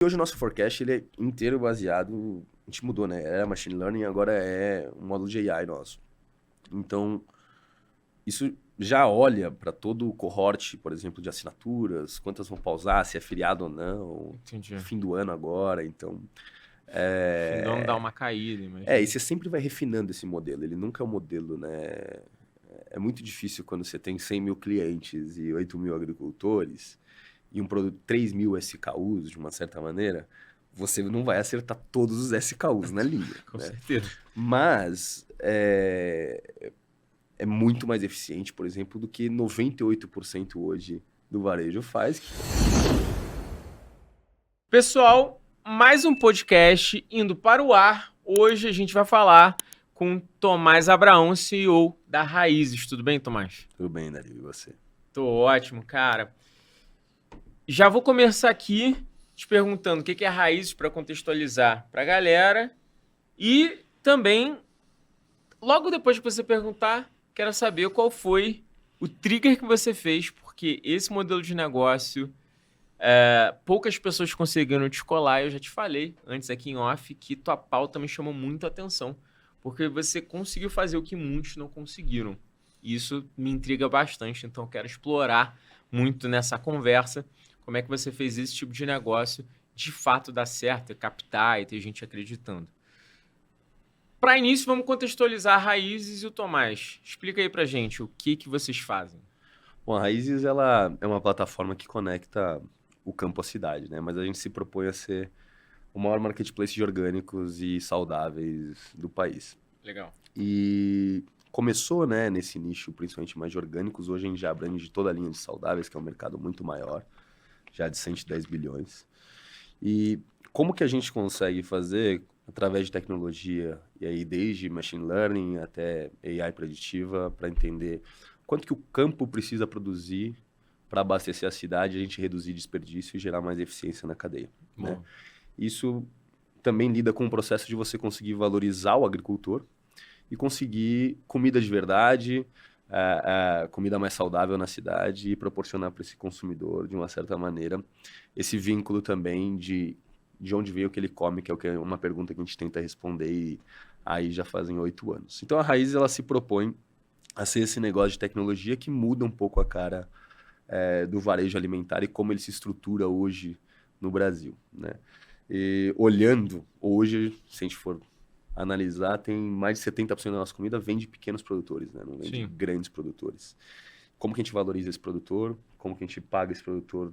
Hoje o nosso forecast ele é inteiro baseado, a gente mudou, né? Era machine learning, agora é um módulo de AI nosso. Então, isso já olha para todo o cohort, por exemplo, de assinaturas, quantas vão pausar, se é feriado ou não, Entendi. fim do ano agora, então... Fim do ano dá uma caída, E imagina. você sempre vai refinando esse modelo, ele nunca é um modelo, né? É muito difícil quando você tem 100 mil clientes e 8 mil agricultores e um produto 3 mil SKUs, de uma certa maneira, você não vai acertar todos os SKUs na linha, Com né? certeza. Mas é muito mais eficiente, por exemplo, do que 98% hoje do varejo faz. Pessoal, mais um podcast indo para o ar. Hoje a gente vai falar com Tomás Abraão, CEO da Raízes. Tudo bem, Tomás? Tudo bem, Dario, e você? Tô ótimo, cara. Já vou começar aqui te perguntando o que é Raízes para contextualizar para a galera. E também, logo depois que você perguntar, quero saber qual foi o trigger que você fez, porque esse modelo de negócio... poucas pessoas conseguiram descolar. Eu já te falei antes aqui em off que tua pauta me chamou muito a atenção, porque você conseguiu fazer o que muitos não conseguiram. E isso me intriga bastante, então eu quero explorar muito nessa conversa como é que você fez esse tipo de negócio de fato dar certo, captar e ter gente acreditando. Para início, vamos contextualizar a Raízes e o Tomás. Explica aí pra gente o que vocês fazem. Bom, a Raízes ela é uma plataforma que conecta o campo à cidade, né? Mas a gente se propõe a ser o maior marketplace de orgânicos e saudáveis do país. Legal. E começou, né, nesse nicho, principalmente mais de orgânicos. Hoje a gente já abrange toda a linha de saudáveis, que é um mercado muito maior, já de 110 bilhões. E como que a gente consegue fazer através de tecnologia, e aí desde machine learning até AI preditiva, para entender quanto que o campo precisa produzir para abastecer a cidade, a gente reduzir desperdício e gerar mais eficiência na cadeia, né? Bom. Isso também lida com o processo de você conseguir valorizar o agricultor e conseguir comida de verdade, comida mais saudável na cidade e proporcionar para esse consumidor, de uma certa maneira, esse vínculo também de onde veio o que ele come, que é uma pergunta que a gente tenta responder e aí já fazem 8 anos. Então a Raiz ela se propõe a ser esse negócio de tecnologia que muda um pouco a cara do varejo alimentar e como ele se estrutura hoje no Brasil, né? E olhando hoje, se a gente for analisar, tem mais de 70% da nossa comida vem de pequenos produtores, né? Não vem de grandes produtores. Como que a gente valoriza esse produtor? Como que a gente paga esse produtor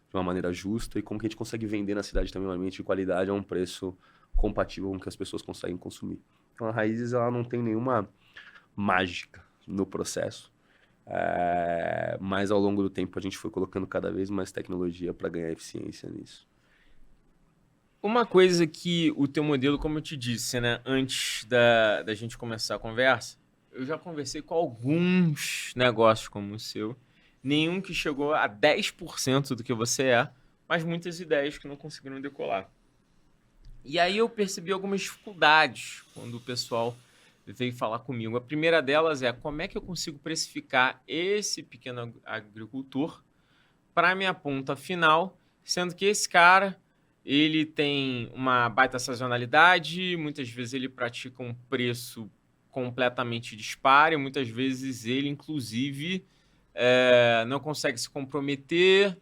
de uma maneira justa? E como que a gente consegue vender na cidade também um alimento de qualidade a um preço compatível com o que as pessoas conseguem consumir? Então, a Raízes ela não tem nenhuma mágica no processo. Mas ao longo do tempo a gente foi colocando cada vez mais tecnologia para ganhar eficiência nisso. Uma coisa que o teu modelo, como eu te disse, né, antes da gente começar a conversa, eu já conversei com alguns negócios como o seu, nenhum que chegou a 10% do que você é, mas muitas ideias que não conseguiram decolar. E aí eu percebi algumas dificuldades quando o pessoal veio falar comigo. A primeira delas é como é que eu consigo precificar esse pequeno agricultor para a minha ponta final, sendo que esse cara ele tem uma baita sazonalidade, muitas vezes ele pratica um preço completamente disparo, e muitas vezes ele, inclusive, não consegue se comprometer,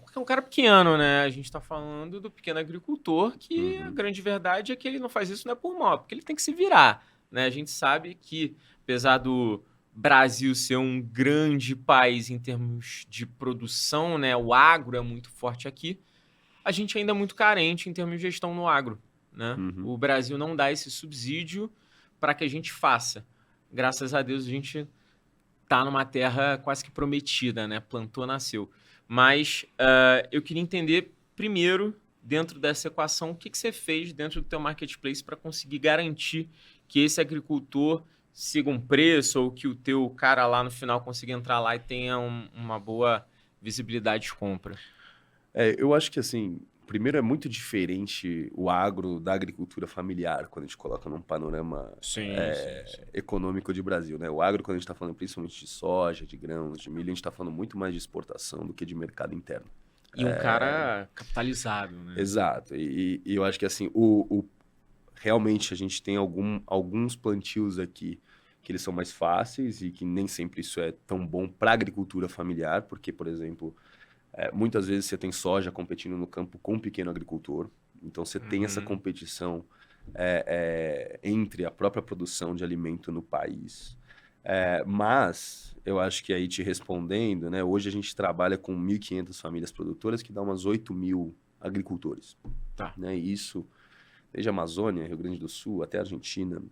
porque é um cara pequeno, né? A gente está falando do pequeno agricultor, que a grande verdade é que ele não faz isso não é por mal, porque ele tem que se virar, né? A gente sabe que, apesar do Brasil ser um grande país em termos de produção, né? O agro é muito forte aqui, a gente ainda é muito carente em termos de gestão no agro, né? O Brasil não dá esse subsídio para que a gente faça. Graças a Deus a gente está numa terra quase que prometida, né? Plantou, nasceu. Mas eu queria entender primeiro, dentro dessa equação, o que você fez dentro do teu marketplace para conseguir garantir que esse agricultor siga um preço ou que o teu cara lá no final consiga entrar lá e tenha uma boa visibilidade de compra. Eu acho que, assim, primeiro é muito diferente o agro da agricultura familiar, quando a gente coloca num panorama Sim. econômico de Brasil, né? O agro, quando a gente está falando principalmente de soja, de grãos, de milho, a gente está falando muito mais de exportação do que de mercado interno. E um cara capitalizado, né? Exato. E eu acho que assim, realmente a gente tem alguns plantios aqui que eles são mais fáceis e que nem sempre isso é tão bom para a agricultura familiar, porque, por exemplo, muitas vezes você tem soja competindo no campo com um pequeno agricultor, então você tem essa competição entre a própria produção de alimento no país. Mas eu acho que aí te respondendo, né, hoje a gente trabalha com 1.500 famílias produtoras, que dá umas 8.000 agricultores. Tá. Né? E isso, desde a Amazônia, Rio Grande do Sul, até a Argentina,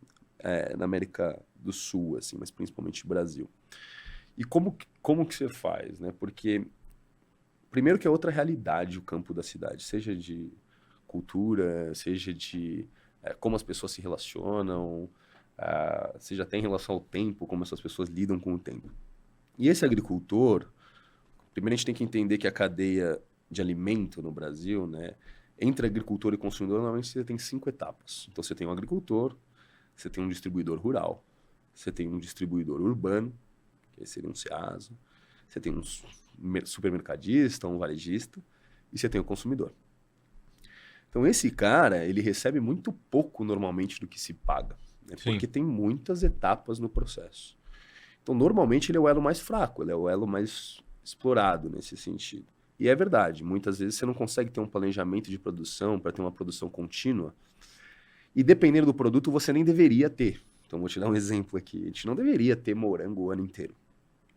na América do Sul, assim, mas principalmente Brasil. E como que você faz? Né? Porque, primeiro que é outra realidade o campo da cidade, seja de cultura, seja de como as pessoas se relacionam, seja até em relação ao tempo, como essas pessoas lidam com o tempo. E esse agricultor, primeiro a gente tem que entender que a cadeia de alimento no Brasil, né, entre agricultor e consumidor, normalmente você tem 5 etapas. Então você tem um agricultor, você tem um distribuidor rural, você tem um distribuidor urbano, que seria um Ceasa, você tem um supermercadista, um varejista, e você tem o consumidor. Então esse cara, ele recebe muito pouco normalmente do que se paga, né, porque tem muitas etapas no processo. Então normalmente ele é o elo mais fraco, ele é o elo mais explorado nesse sentido. E é verdade, muitas vezes você não consegue ter um planejamento de produção para ter uma produção contínua. E dependendo do produto, você nem deveria ter. Então, vou te dar um exemplo aqui. A gente não deveria ter morango o ano inteiro.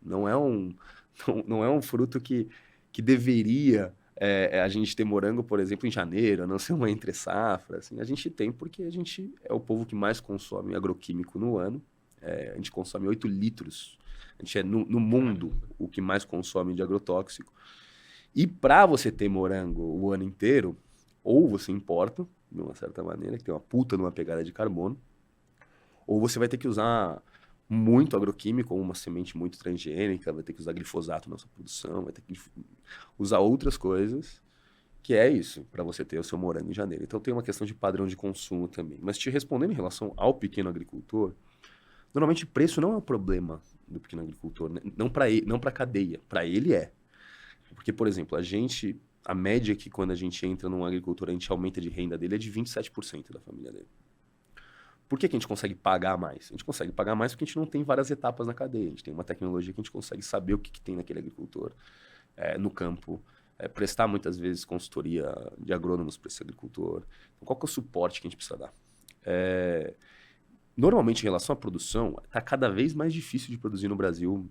Não é um fruto que deveria a gente ter morango, por exemplo, em janeiro, a não ser uma entre-safra. Assim. A gente tem porque a gente é o povo que mais consome agroquímico no ano. A gente consome 8 litros. A gente é, no mundo, o que mais consome de agrotóxico. E para você ter morango o ano inteiro, ou você importa, de uma certa maneira, que tem uma puta numa pegada de carbono, ou você vai ter que usar muito agroquímico, ou uma semente muito transgênica, vai ter que usar glifosato na sua produção, vai ter que usar outras coisas, que é isso, para você ter o seu morango em janeiro. Então tem uma questão de padrão de consumo também. Mas te respondendo em relação ao pequeno agricultor, normalmente preço não é o problema do pequeno agricultor, né? Não para a cadeia, para ele é. Porque, por exemplo, a média que quando a gente entra num agricultor, a gente aumenta de renda dele é de 27% da família dele. Por que a gente consegue pagar mais? A gente consegue pagar mais porque a gente não tem várias etapas na cadeia. A gente tem uma tecnologia que a gente consegue saber o que tem naquele agricultor no campo, prestar muitas vezes consultoria de agrônomos para esse agricultor. Então, qual que é o suporte que a gente precisa dar? Normalmente, em relação à produção, está cada vez mais difícil de produzir no Brasil.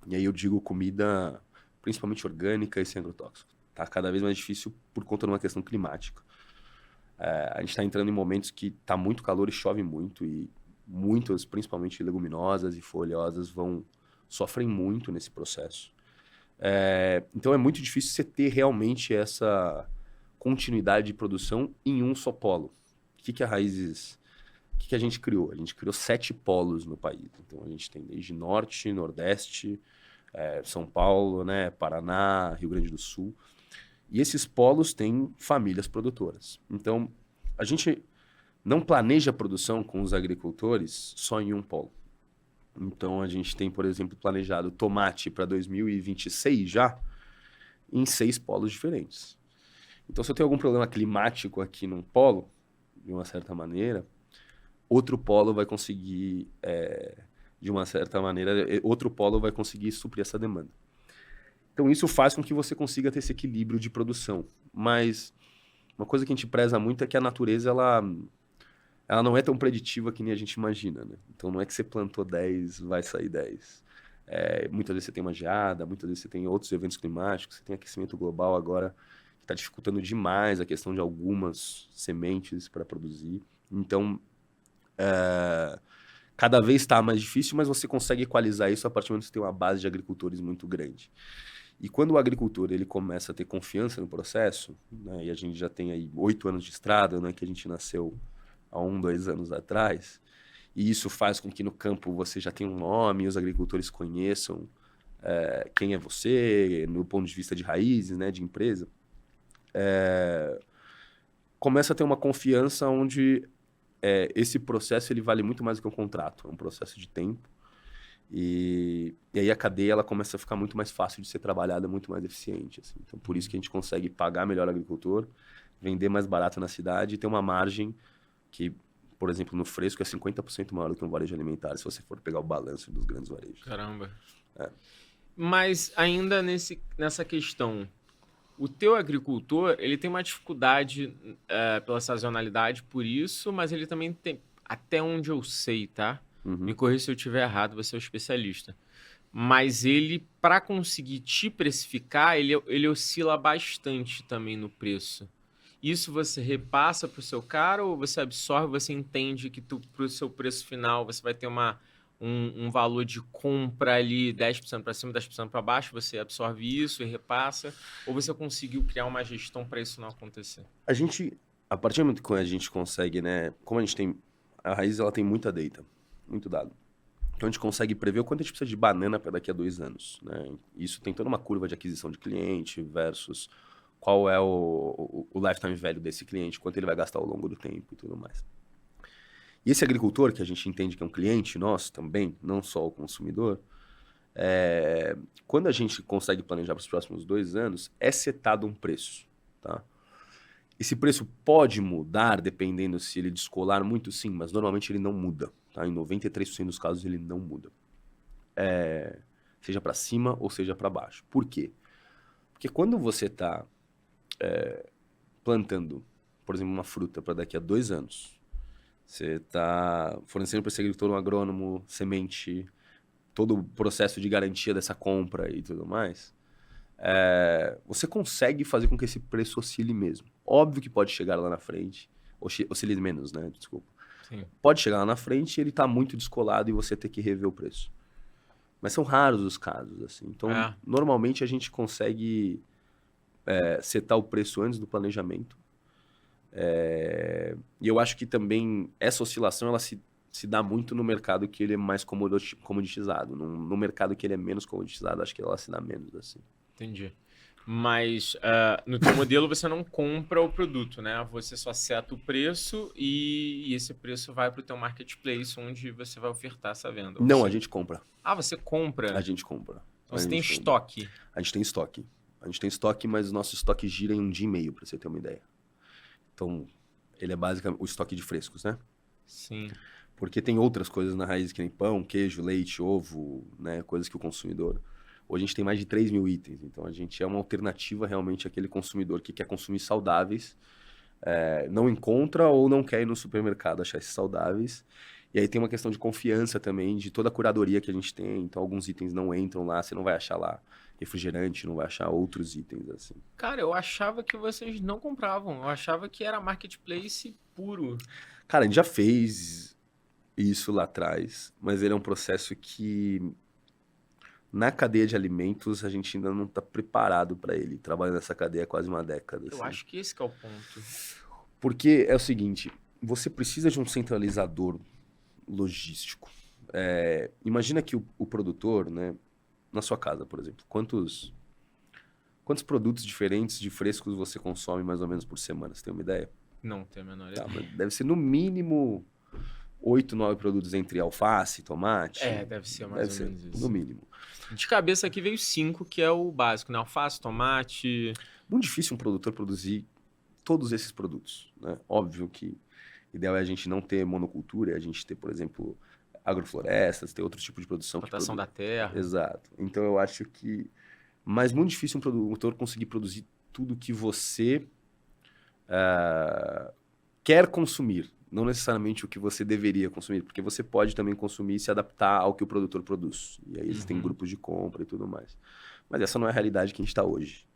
E aí eu digo comida principalmente orgânica e sem agrotóxico. Está cada vez mais difícil por conta de uma questão climática. A gente está entrando em momentos que está muito calor e chove muito, e muitas, principalmente leguminosas e folhosas, sofrem muito nesse processo. Então é muito difícil você ter realmente essa continuidade de produção em um só polo. O que a gente criou? A gente criou 7 polos no país. Então a gente tem desde Norte, Nordeste, São Paulo, né, Paraná, Rio Grande do Sul. E esses polos têm famílias produtoras. Então, a gente não planeja a produção com os agricultores só em um polo. Então, a gente tem, por exemplo, planejado tomate para 2026 já em 6 polos diferentes. Então, se eu tenho algum problema climático aqui num polo, de uma certa maneira, outro polo vai conseguir, outro polo vai conseguir suprir essa demanda. Então, isso faz com que você consiga ter esse equilíbrio de produção. Mas uma coisa que a gente preza muito é que a natureza, ela não é tão preditiva que nem a gente imagina, né? Então, não é que você plantou 10, vai sair 10. Muitas vezes você tem uma geada, muitas vezes você tem outros eventos climáticos, você tem aquecimento global agora, que está dificultando demais a questão de algumas sementes para produzir. Então, cada vez está mais difícil, mas você consegue equalizar isso a partir do momento que você tem uma base de agricultores muito grande. E quando o agricultor ele começa a ter confiança no processo, né, e a gente já tem aí 8 anos de estrada, né, que a gente nasceu há 1, 2 anos atrás, e isso faz com que no campo você já tenha um nome, e os agricultores conheçam quem é você, no ponto de vista de raízes, né, de empresa, começa a ter uma confiança onde esse processo ele vale muito mais do que um contrato, é um processo de tempo. E aí a cadeia ela começa a ficar muito mais fácil de ser trabalhada, muito mais eficiente. Assim. Então, por isso que a gente consegue pagar melhor o agricultor, vender mais barato na cidade e ter uma margem que, por exemplo, no fresco é 50% maior do que um varejo alimentar, se você for pegar o balanço dos grandes varejos. Caramba. É. Mas ainda nessa questão, o teu agricultor, ele tem uma dificuldade pela sazonalidade por isso, mas ele também tem, até onde eu sei, tá? Me corrija se eu estiver errado, você é o especialista. Mas ele, para conseguir te precificar, ele oscila bastante também no preço. Isso você repassa para o seu cara ou você absorve, você entende que para o seu preço final você vai ter um valor de compra ali 10% para cima, 10% para baixo, você absorve isso e repassa? Ou você conseguiu criar uma gestão para isso não acontecer? A partir do momento que a gente consegue, né? Como a gente tem. A raiz ela tem muita data, muito dado. Então a gente consegue prever o quanto a gente precisa de banana para daqui a 2 anos. Né? Isso tem toda uma curva de aquisição de cliente versus qual é o lifetime value desse cliente, quanto ele vai gastar ao longo do tempo e tudo mais. E esse agricultor, que a gente entende que é um cliente nosso também, não só o consumidor, quando a gente consegue planejar para os próximos 2 anos, é setado um preço. Tá? Esse preço pode mudar dependendo se ele descolar muito, sim, mas normalmente ele não muda. Tá? Em 93% dos casos ele não muda. Seja para cima ou seja para baixo. Por quê? Porque quando você está plantando, por exemplo, uma fruta para daqui a 2 anos, você está fornecendo para esse agricultor um agrônomo, semente, todo o processo de garantia dessa compra e tudo mais, você consegue fazer com que esse preço oscile mesmo. Óbvio que pode chegar lá na frente, oscile menos, né? Desculpa. Sim. Pode chegar lá na frente e ele está muito descolado e você ter que rever o preço. Mas são raros os casos, assim. Então, normalmente a gente consegue setar o preço antes do planejamento. E eu acho que também essa oscilação ela se dá muito no mercado que ele é mais comoditizado. No mercado que ele é menos comoditizado, acho que ela se dá menos, assim. Entendi. Mas no teu modelo você não compra o produto, né? Você só seta o preço e esse preço vai para o teu marketplace, onde você vai ofertar essa venda. Não, a gente compra. Ah, você compra? A gente compra. Então você tem estoque? A gente tem estoque. A gente tem estoque, mas o nosso estoque gira em 1 dia e meio, para você ter uma ideia. Então, ele é basicamente o estoque de frescos, né? Sim. Porque tem outras coisas na raiz, que nem pão, queijo, leite, ovo, né? Coisas que o consumidor... Hoje a gente tem mais de 3 mil itens, então a gente é uma alternativa realmente àquele consumidor que quer consumir saudáveis, não encontra ou não quer ir no supermercado achar esses saudáveis. E aí tem uma questão de confiança também, de toda a curadoria que a gente tem, então alguns itens não entram lá, você não vai achar lá refrigerante, não vai achar outros itens assim. Cara, eu achava que vocês não compravam, eu achava que era marketplace puro. Cara, a gente já fez isso lá atrás, mas ele é um processo que... Na cadeia de alimentos, a gente ainda não está preparado para ele. Trabalha nessa cadeia há quase uma década. Eu assim. acho que esse que é o ponto. Porque é o seguinte, você precisa de um centralizador logístico. Imagina que o produtor, né, na sua casa, por exemplo, quantos produtos diferentes de frescos você consome mais ou menos por semana? Você tem uma ideia? Não tenho a menor ideia. Mas deve ser no mínimo 8, 9 produtos entre alface, tomate. Deve ser mais ou menos isso. No mínimo. De cabeça aqui veio 5, que é o básico, né? Alface, tomate... Muito difícil um produtor produzir todos esses produtos, né? Óbvio que o ideal é a gente não ter monocultura, é a gente ter, por exemplo, agroflorestas, ter outro tipo de produção. Rotação da terra. Exato. Então eu acho que... Mas muito difícil um produtor conseguir produzir tudo que você quer consumir. Não necessariamente o que você deveria consumir, porque você pode também consumir e se adaptar ao que o produtor produz. E aí existem grupos de compra e tudo mais. Mas essa não é a realidade que a gente está hoje.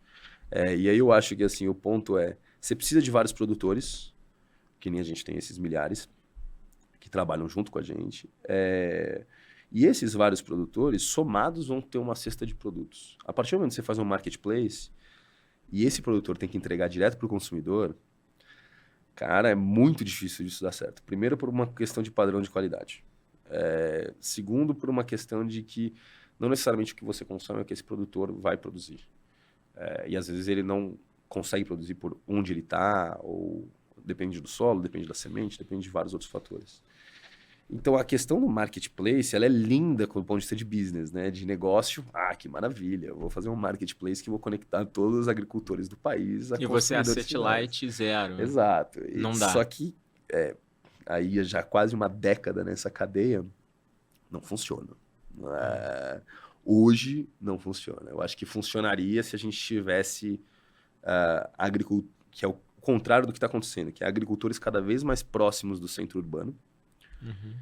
E aí eu acho que assim, o ponto é, você precisa de vários produtores, que nem a gente tem esses milhares, que trabalham junto com a gente. E esses vários produtores, somados, vão ter uma cesta de produtos. A partir do momento que você faz um marketplace, e esse produtor tem que entregar direto para o consumidor, cara, é muito difícil disso dar certo. Primeiro, por uma questão de padrão de qualidade. Segundo, por uma questão de que não necessariamente o que você consome é o que esse produtor vai produzir. E às vezes ele não consegue produzir por onde ele está, ou depende do solo, depende da semente, depende de vários outros fatores. Então, a questão do marketplace, ela é linda do ponto de vista de business, né? De negócio. Ah, que maravilha. Eu vou fazer um marketplace que vou conectar todos os agricultores do país a E você é consumidores finais. satellite zero. Exato. Não Só dá. que aí já quase uma década nessa cadeia, não funciona. Hoje não funciona. Eu acho que funcionaria se a gente tivesse agricultura, que é o contrário do que está acontecendo, que é agricultores cada vez mais próximos do centro urbano. Uhum.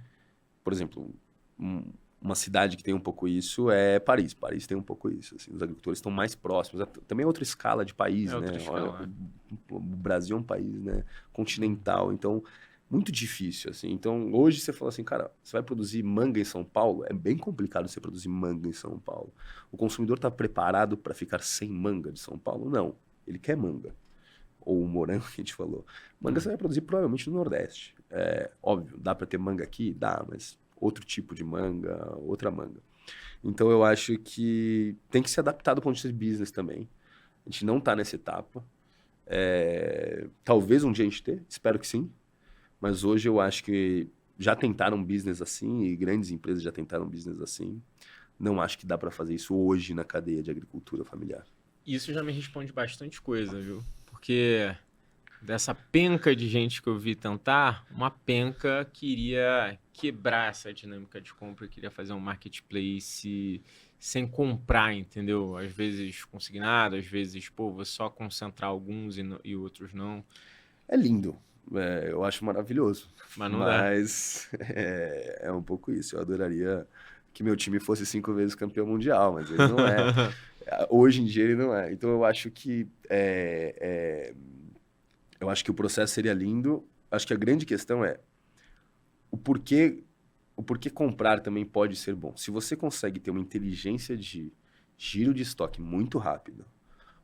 Por exemplo, uma cidade que tem um pouco isso é Paris. Paris tem um pouco isso. Assim, os agricultores estão mais próximos. Também é outra escala de país, É outra né? escala, O Brasil é um país, né, continental, então muito difícil, assim. Então, hoje você fala assim, cara, você vai produzir manga em São Paulo? É bem complicado você produzir manga em São Paulo. O consumidor está preparado para ficar sem manga de São Paulo? Não. Ele quer manga. Ou o morango que a gente falou. Manga você vai produzir provavelmente no Nordeste. É óbvio, dá para ter manga aqui? Dá, mas outro tipo de manga, outra manga. Então eu acho que tem que se adaptar do ponto de vista de business também. A gente não está nessa etapa. Talvez um dia a gente tenha, espero que sim. Mas hoje eu acho que já tentaram um business assim, e grandes empresas já tentaram um business assim. Não acho que dá para fazer isso hoje na cadeia de agricultura familiar. Isso já me responde bastante coisa, viu? Porque dessa penca de gente que eu vi tentar, uma penca queria quebrar essa dinâmica de compra, queria fazer um marketplace sem comprar, entendeu? Às vezes consignado, às vezes, pô, vou só concentrar alguns e outros não. É lindo, eu acho maravilhoso, Mas não dá. mas é um pouco isso. Eu adoraria que meu time fosse 5 vezes campeão mundial, mas ele não é. Hoje em dia ele não é. Então eu acho que eu acho que o processo seria lindo. Acho que a grande questão é o porquê comprar também pode ser bom. Se você consegue ter uma inteligência de giro de estoque muito rápida,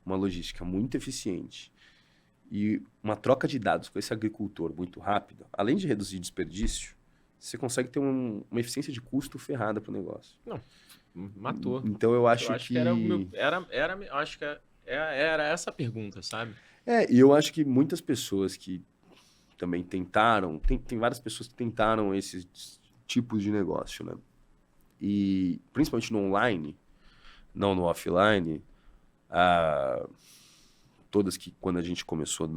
uma logística muito eficiente e uma troca de dados com esse agricultor muito rápida, além de reduzir desperdício, você consegue ter uma eficiência de custo ferrada para o negócio. Não, matou. Então eu acho Eu acho que era o meu. Eu acho que era essa a pergunta, sabe? E eu acho que muitas pessoas que também tentaram, tem várias pessoas que tentaram esses tipos de negócio, né? E principalmente no online, não no offline, todas que quando a gente começou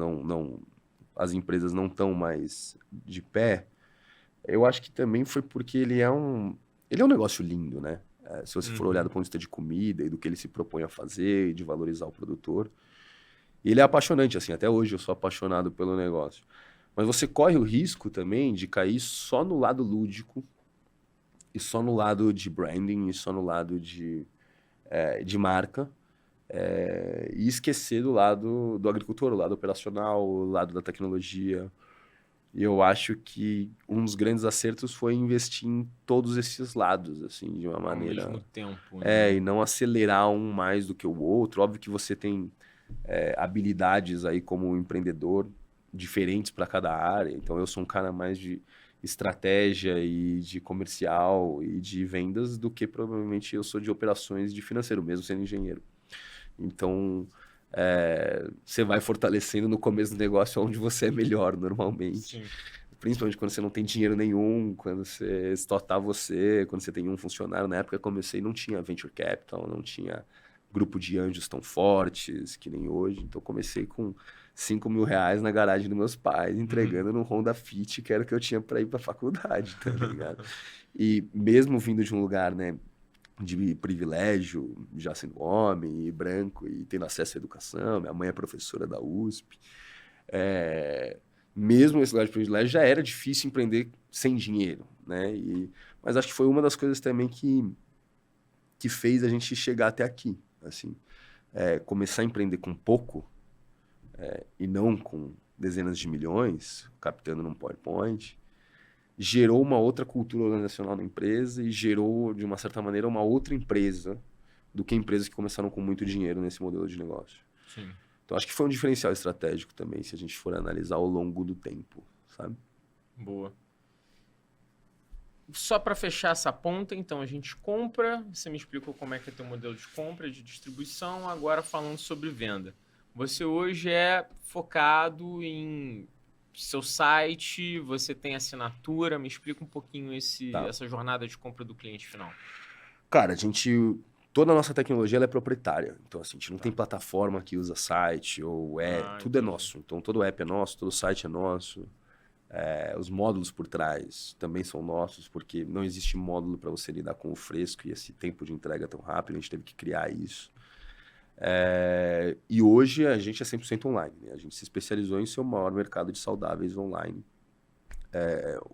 as empresas não estão mais de pé. Eu acho que também foi porque ele é um negócio lindo, né? Se você for olhar do ponto de vista de comida e do que ele se propõe a fazer e de valorizar o produtor. E ele é apaixonante, assim, até hoje eu sou apaixonado pelo negócio. Mas você corre o risco também de cair só no lado lúdico e só no lado de branding e só no lado de marca e esquecer do lado do agricultor, o lado operacional, o lado da tecnologia. E eu acho que um dos grandes acertos foi investir em todos esses lados, assim, de uma maneira... Ao mesmo tempo, né? E não acelerar um mais do que o outro. Óbvio que você tem habilidades aí como empreendedor diferentes para cada área. Então, eu sou um cara mais de estratégia e de comercial e de vendas do que provavelmente eu sou de operações de financeiro, mesmo sendo engenheiro. Então, você vai fortalecendo no começo do negócio onde você é melhor, normalmente. Sim. Principalmente quando você não tem dinheiro nenhum, quando você só tá você, quando você tem um funcionário. Na época que eu comecei, não tinha venture capital, não tinha grupo de anjos tão fortes que nem hoje. Então, eu comecei com 5 mil reais na garagem dos meus pais, entregando no Honda Fit, que era o que eu tinha para ir para faculdade, tá ligado? E mesmo vindo de um lugar, né, de privilégio, já sendo homem e branco e tendo acesso à educação, minha mãe é professora da USP, mesmo esse lugar de privilégio já era difícil empreender sem dinheiro, né? Mas acho que foi uma das coisas também que fez a gente chegar até aqui, assim, começar a empreender com pouco e não com dezenas de milhões, captando num PowerPoint, gerou uma outra cultura organizacional na empresa e gerou, de uma certa maneira, uma outra empresa do que empresas que começaram com muito dinheiro nesse modelo de negócio. Sim. Então, acho que foi um diferencial estratégico também, se a gente for analisar ao longo do tempo, sabe? Boa. Só para fechar essa ponta, então, a gente compra, você me explicou como é que é teu modelo de compra, de distribuição, agora falando sobre venda. Você hoje é focado em seu site, você tem assinatura. Me explica um pouquinho Tá. essa jornada de compra do cliente final. Cara, toda a nossa tecnologia ela é proprietária. Então, assim, a gente não Tá. tem plataforma que usa site ou tudo é Entendi. nosso. Então, todo app é nosso, todo site é nosso. Os módulos por trás também são nossos, porque não existe módulo para você lidar com o fresco e esse tempo de entrega tão rápido. A gente teve que criar isso. E hoje a gente é 100% online, né? A gente se especializou em ser o maior mercado de saudáveis online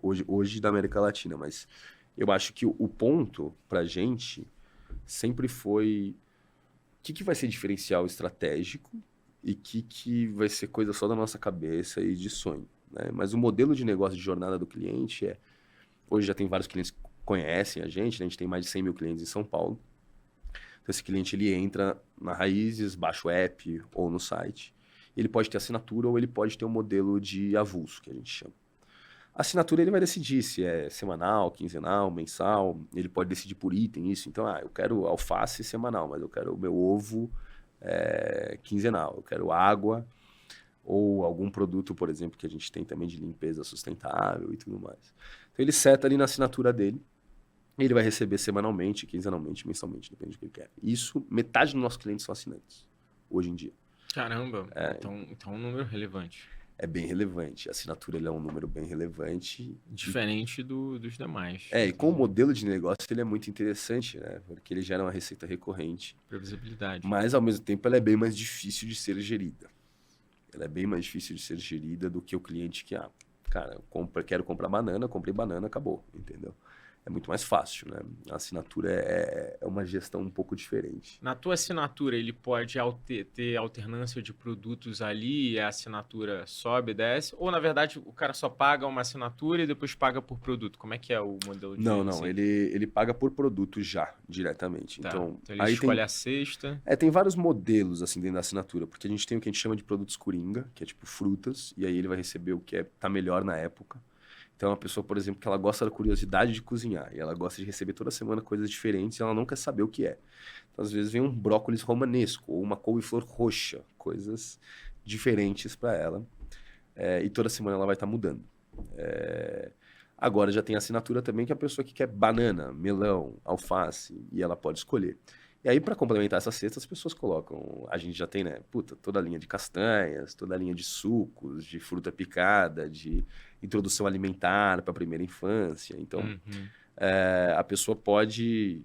hoje da América Latina. Mas eu acho que o ponto para a gente sempre foi o que vai ser diferencial estratégico e o que vai ser coisa só da nossa cabeça e de sonho, né? Mas o modelo de negócio de jornada do cliente hoje já tem vários clientes que conhecem a gente, né? A gente tem mais de 100 mil clientes em São Paulo. Então, esse cliente ele entra na Raízes, baixa o app ou no site. Ele pode ter assinatura ou ele pode ter um modelo de avulso, que a gente chama. A assinatura ele vai decidir se é semanal, quinzenal, mensal. Ele pode decidir por item isso. Então, eu quero alface semanal, mas eu quero o meu ovo quinzenal. Eu quero água ou algum produto, por exemplo, que a gente tem também de limpeza sustentável e tudo mais. Então, ele seta ali na assinatura dele. Ele vai receber semanalmente, quinzenalmente, mensalmente, depende do que ele quer. Isso, metade dos nossos clientes são assinantes, hoje em dia. Caramba, então é um número relevante. É bem relevante. A assinatura ele é um número bem relevante. Diferente dos demais. E com o modelo de negócio ele é muito interessante, né? Porque ele gera uma receita recorrente. Previsibilidade. Mas, ao mesmo tempo, ela é bem mais difícil de ser gerida. Ela é bem mais difícil de ser gerida do que o cliente que, cara, quero comprar banana, comprei banana, acabou, entendeu? É muito mais fácil, né? A assinatura é uma gestão um pouco diferente. Na tua assinatura, ele pode ter alternância de produtos ali e a assinatura sobe e desce? Ou, na verdade, o cara só paga uma assinatura e depois paga por produto? Como é que é o modelo de... Não. Ele paga por produto já, diretamente. Tá. Então Ele aí escolhe a cesta. tem vários modelos, assim, dentro da assinatura. Porque a gente tem o que a gente chama de produtos coringa, que é tipo frutas. E aí ele vai receber o que tá melhor na época. Então, uma pessoa, por exemplo, que ela gosta da curiosidade de cozinhar e ela gosta de receber toda semana coisas diferentes e ela não quer saber o que é. Então, às vezes, vem um brócolis romanesco ou uma couve-flor roxa, coisas diferentes para ela. E toda semana ela vai estar mudando. Agora já tem assinatura também que é a pessoa que quer banana, melão, alface e ela pode escolher. E aí, para complementar essa cesta, as pessoas colocam... A gente já tem, né? Toda a linha de castanhas, toda a linha de sucos, de fruta picada, de introdução alimentar para a primeira infância. Então, a pessoa pode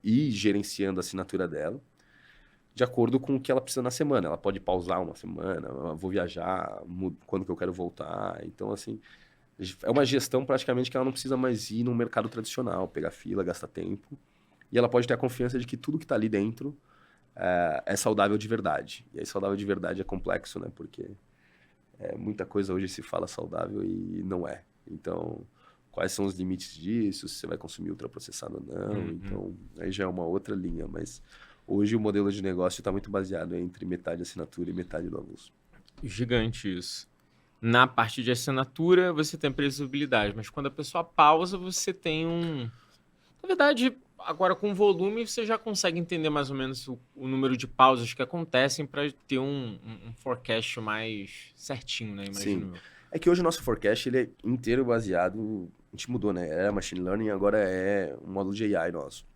ir gerenciando a assinatura dela de acordo com o que ela precisa na semana. Ela pode pausar uma semana, vou viajar, quando que eu quero voltar. Então, assim, é uma gestão praticamente que ela não precisa mais ir no mercado tradicional, pegar fila, gastar tempo. E ela pode ter a confiança de que tudo que está ali dentro é saudável de verdade. E aí, saudável de verdade é complexo, né? Porque muita coisa hoje se fala saudável e não é. Então, quais são os limites disso? Se você vai consumir ultraprocessado ou não. Então, aí já é uma outra linha. Mas hoje o modelo de negócio está muito baseado entre metade assinatura e metade do avulso. Gigante isso. Na parte de assinatura, você tem previsibilidade. Mas quando a pessoa pausa, você tem Na verdade, agora com volume, você já consegue entender mais ou menos o número de pausas que acontecem para ter um forecast mais certinho, né? Imagino eu. É que hoje o nosso forecast ele é inteiro baseado... A gente mudou, né? Era machine learning, agora é um módulo de AI nosso.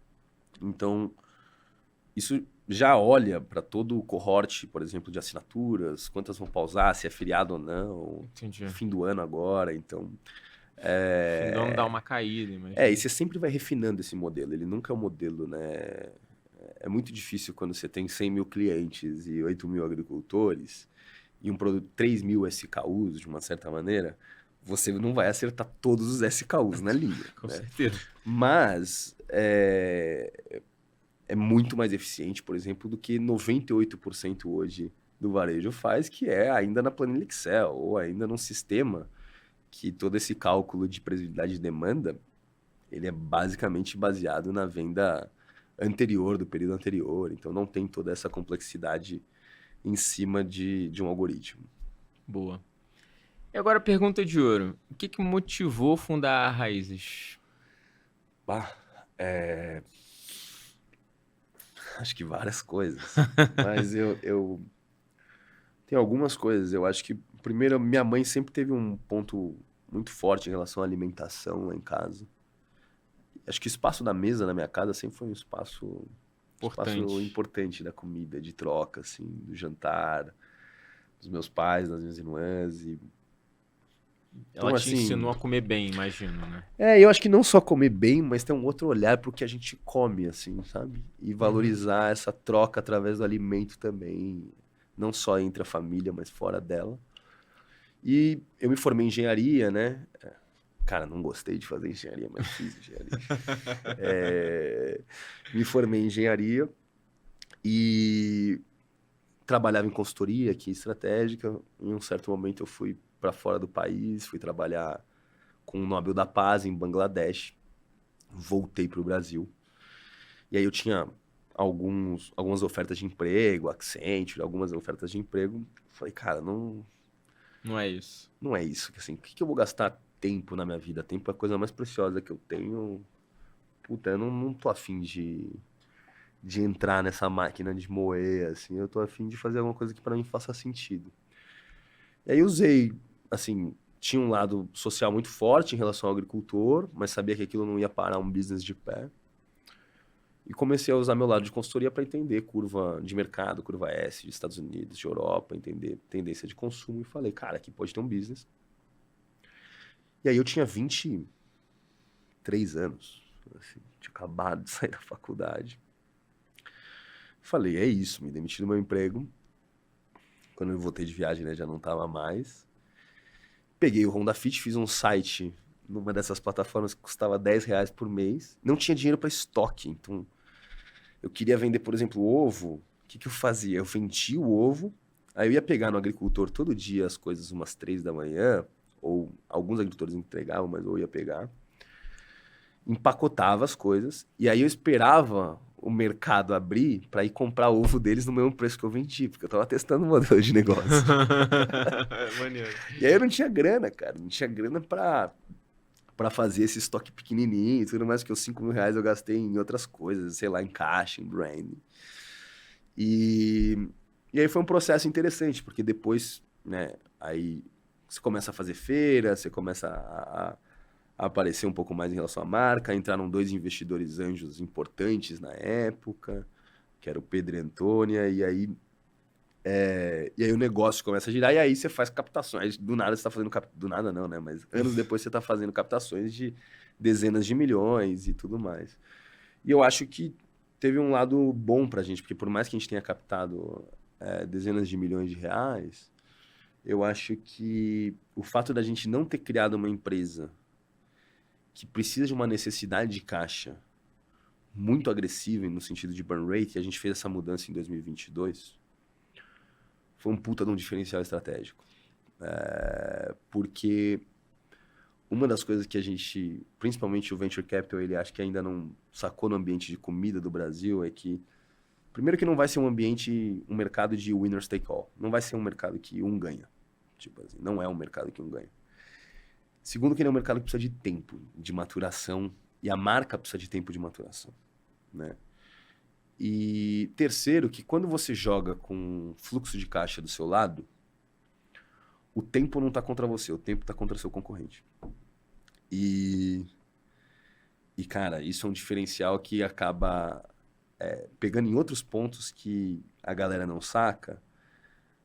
Então, isso já olha para todo o cohort, por exemplo, de assinaturas, quantas vão pausar, se é feriado ou não. Entendi. Fim do ano agora, então... Fim do ano dá uma caída, imagina. E você sempre vai refinando esse modelo. Ele nunca é um modelo, né? É muito difícil quando você tem 100 mil clientes e 8 mil agricultores e um produto 3 mil SKUs, de uma certa maneira, você não vai acertar todos os SKUs na linha. Com certeza. Mas é muito mais eficiente, por exemplo, do que 98% hoje do varejo faz, que é ainda na planilha Excel ou ainda num sistema que todo esse cálculo de previsibilidade de demanda, ele é basicamente baseado na venda anterior, do período anterior. Então, não tem toda essa complexidade em cima de um algoritmo. Boa. E agora a pergunta de ouro. O que motivou fundar a Raízes? Acho que várias coisas. Mas eu tenho algumas coisas. Eu acho que, Primeiro, minha mãe sempre teve um ponto muito forte em relação à alimentação lá em casa. Acho que o espaço da mesa na minha casa sempre foi um espaço importante da comida, de troca, assim, do jantar, dos meus pais, das minhas irmãs. Ela te ensinou a comer bem, imagino, né? Eu acho que não só comer bem, mas ter um outro olhar pro que a gente come, assim, sabe? E valorizar essa troca através do alimento também, não só entre a família, mas fora dela. E eu me formei em engenharia, né? Cara, não gostei de fazer engenharia, mas fiz engenharia. Me formei em engenharia e trabalhava em consultoria aqui estratégica. Em um certo momento eu fui para fora do país, fui trabalhar com o Nobel da Paz em Bangladesh. Voltei para o Brasil. E aí eu tinha algumas ofertas de emprego, Accenture, algumas ofertas de emprego. Falei, cara, não é isso. Não é isso. Assim, o que eu vou gastar tempo na minha vida? Tempo é a coisa mais preciosa que eu tenho. Puta, eu não tô afim de entrar nessa máquina de moer, assim. Eu tô afim de fazer alguma coisa que para mim faça sentido. E aí usei, assim, tinha um lado social muito forte em relação ao agricultor, mas sabia que aquilo não ia parar um business de pé. E comecei a usar meu lado de consultoria para entender curva de mercado, curva S de Estados Unidos, de Europa, entender tendência de consumo. E falei, cara, aqui pode ter um business. E aí eu tinha 23 anos, assim, tinha acabado de sair da faculdade. Falei, é isso, me demiti do meu emprego. Quando eu voltei de viagem, né, já não estava mais. Peguei o Honda Fit, fiz um site numa dessas plataformas que custava R$10 por mês. Não tinha dinheiro para estoque, então eu queria vender, por exemplo, ovo. O que eu fazia? Eu vendia o ovo, aí eu ia pegar no agricultor todo dia as coisas umas 3 da manhã, ou alguns agricultores entregavam, mas eu ia pegar. Empacotava as coisas, e aí eu esperava o mercado abrir para ir comprar ovo deles no mesmo preço que eu vendi, porque eu tava testando um modelo de negócio. Maneiro. E aí eu não tinha grana, cara. Não tinha grana para fazer esse estoque pequenininho e tudo mais, que os R$5.000 eu gastei em outras coisas, sei lá, em caixa, em branding. E aí foi um processo interessante, porque depois, né, aí você começa a fazer feira, você começa a aparecer um pouco mais em relação à marca. Entraram 2 investidores anjos importantes na época, que era o Pedro e a Antônia, e aí o negócio começa a girar, e aí você faz captações. Do nada você está fazendo... Do nada não, né? Mas anos depois você está fazendo captações de dezenas de milhões e tudo mais. E eu acho que teve um lado bom pra gente, porque por mais que a gente tenha captado dezenas de milhões de reais, eu acho que o fato da gente não ter criado uma empresa que precisa de uma necessidade de caixa muito agressiva no sentido de burn rate, e a gente fez essa mudança em 2022, foi um puta de um diferencial estratégico. Porque uma das coisas que a gente, principalmente o Venture Capital, ele acha que ainda não sacou no ambiente de comida do Brasil, é que, primeiro, que não vai ser um mercado de winners take all. Não vai ser um mercado que um ganha. Tipo assim, não é um mercado que um ganha. Segundo, que ele é um mercado que precisa de tempo, de maturação, e a marca precisa de tempo de maturação, né? E terceiro, que quando você joga com fluxo de caixa do seu lado, o tempo não está contra você, o tempo está contra seu concorrente. E cara, isso é um diferencial que acaba pegando em outros pontos que a galera não saca.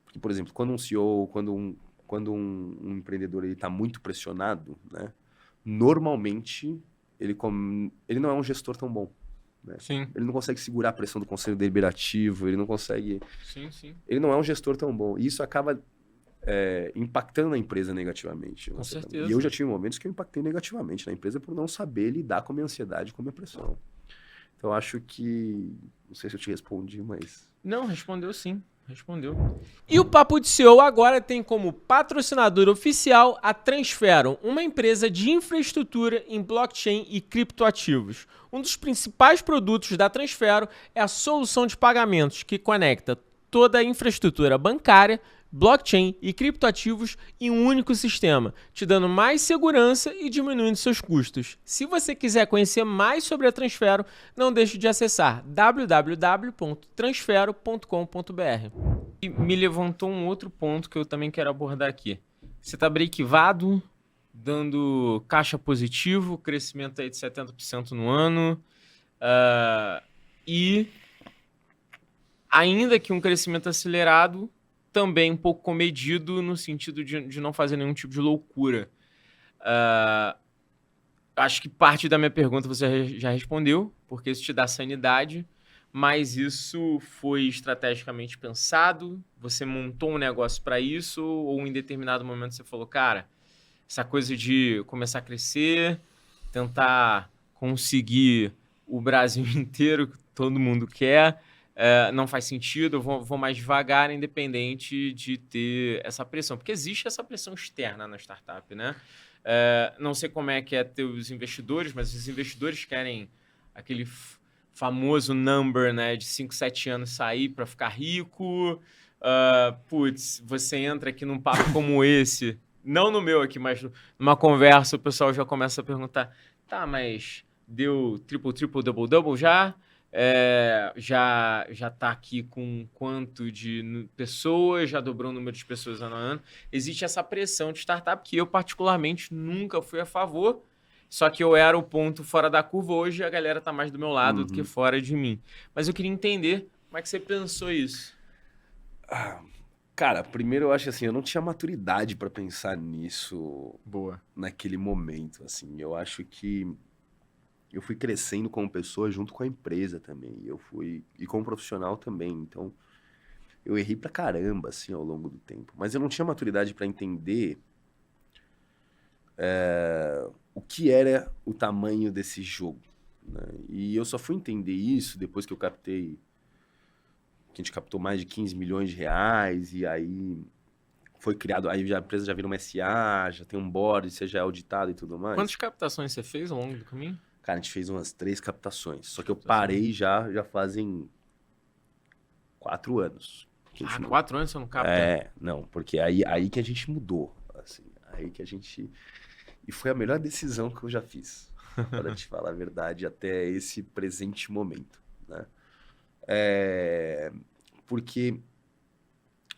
Porque, por exemplo, quando um CEO, quando um empreendedor está muito pressionado, né, normalmente ele não é um gestor tão bom. Né? Sim. Ele não consegue segurar a pressão do conselho deliberativo, ele não consegue... Sim. Ele não é um gestor tão bom. E isso acaba impactando a empresa negativamente. Com certeza. E eu já tive momentos que eu impactei negativamente na empresa por não saber lidar com a minha ansiedade, com a minha pressão. Então, acho que... Não sei se eu te respondi, mas... Não, respondeu sim. Respondeu. E o Papo de CEO agora tem como patrocinador oficial a Transferum, uma empresa de infraestrutura em blockchain e criptoativos. Um dos principais produtos da Transferum é a solução de pagamentos que conecta toda a infraestrutura bancária, blockchain e criptoativos em um único sistema, te dando mais segurança e diminuindo seus custos. Se você quiser conhecer mais sobre a Transfero, não deixe de acessar www.transfero.com.br. E me levantou um outro ponto que eu também quero abordar aqui. Você está breakivado, dando caixa positivo, crescimento aí de 70% no ano, e ainda que um crescimento acelerado, também um pouco comedido no sentido de não fazer nenhum tipo de loucura. Acho que parte da minha pergunta você já respondeu, porque isso te dá sanidade, mas isso foi estrategicamente pensado? Você montou um negócio para isso? Ou em determinado momento você falou, cara, essa coisa de começar a crescer, tentar conseguir o Brasil inteiro, que todo mundo quer, não faz sentido, eu vou mais devagar, independente de ter essa pressão. Porque existe essa pressão externa na startup, né? Não sei como é que é ter os investidores, mas os investidores querem aquele famoso number, né, de 5, 7 anos sair para ficar rico. Você entra aqui num papo como esse, não no meu aqui, mas numa conversa, o pessoal já começa a perguntar, tá, mas deu triple, double já? Já tá aqui com quanto de pessoas, já dobrou o número de pessoas ano a ano. Existe essa pressão de startup que eu, particularmente, nunca fui a favor, só que eu era o ponto fora da curva. Hoje a galera tá mais do meu lado do que fora de mim. Mas eu queria entender como é que você pensou isso. Cara, primeiro eu acho assim, eu não tinha maturidade para pensar nisso Boa. naquele momento, assim. Eu acho que eu fui crescendo como pessoa junto com a empresa também. E como profissional também. Então, eu errei pra caramba, assim, ao longo do tempo. Mas eu não tinha maturidade para entender o que era o tamanho desse jogo, né? E eu só fui entender isso depois que eu captei... Que a gente captou mais de 15 milhões de reais. E aí foi criado... Aí a empresa já vira uma SA, já tem um board, você já é auditado e tudo mais. Quantas captações você fez ao longo do caminho? Cara, a gente fez umas 3 captações. Só que eu parei já fazem 4 anos. 4 anos você não capta? Não, porque aí que a gente mudou. Assim, aí que a gente... E foi a melhor decisão que eu já fiz. Para te falar a verdade, até esse presente momento, né? Porque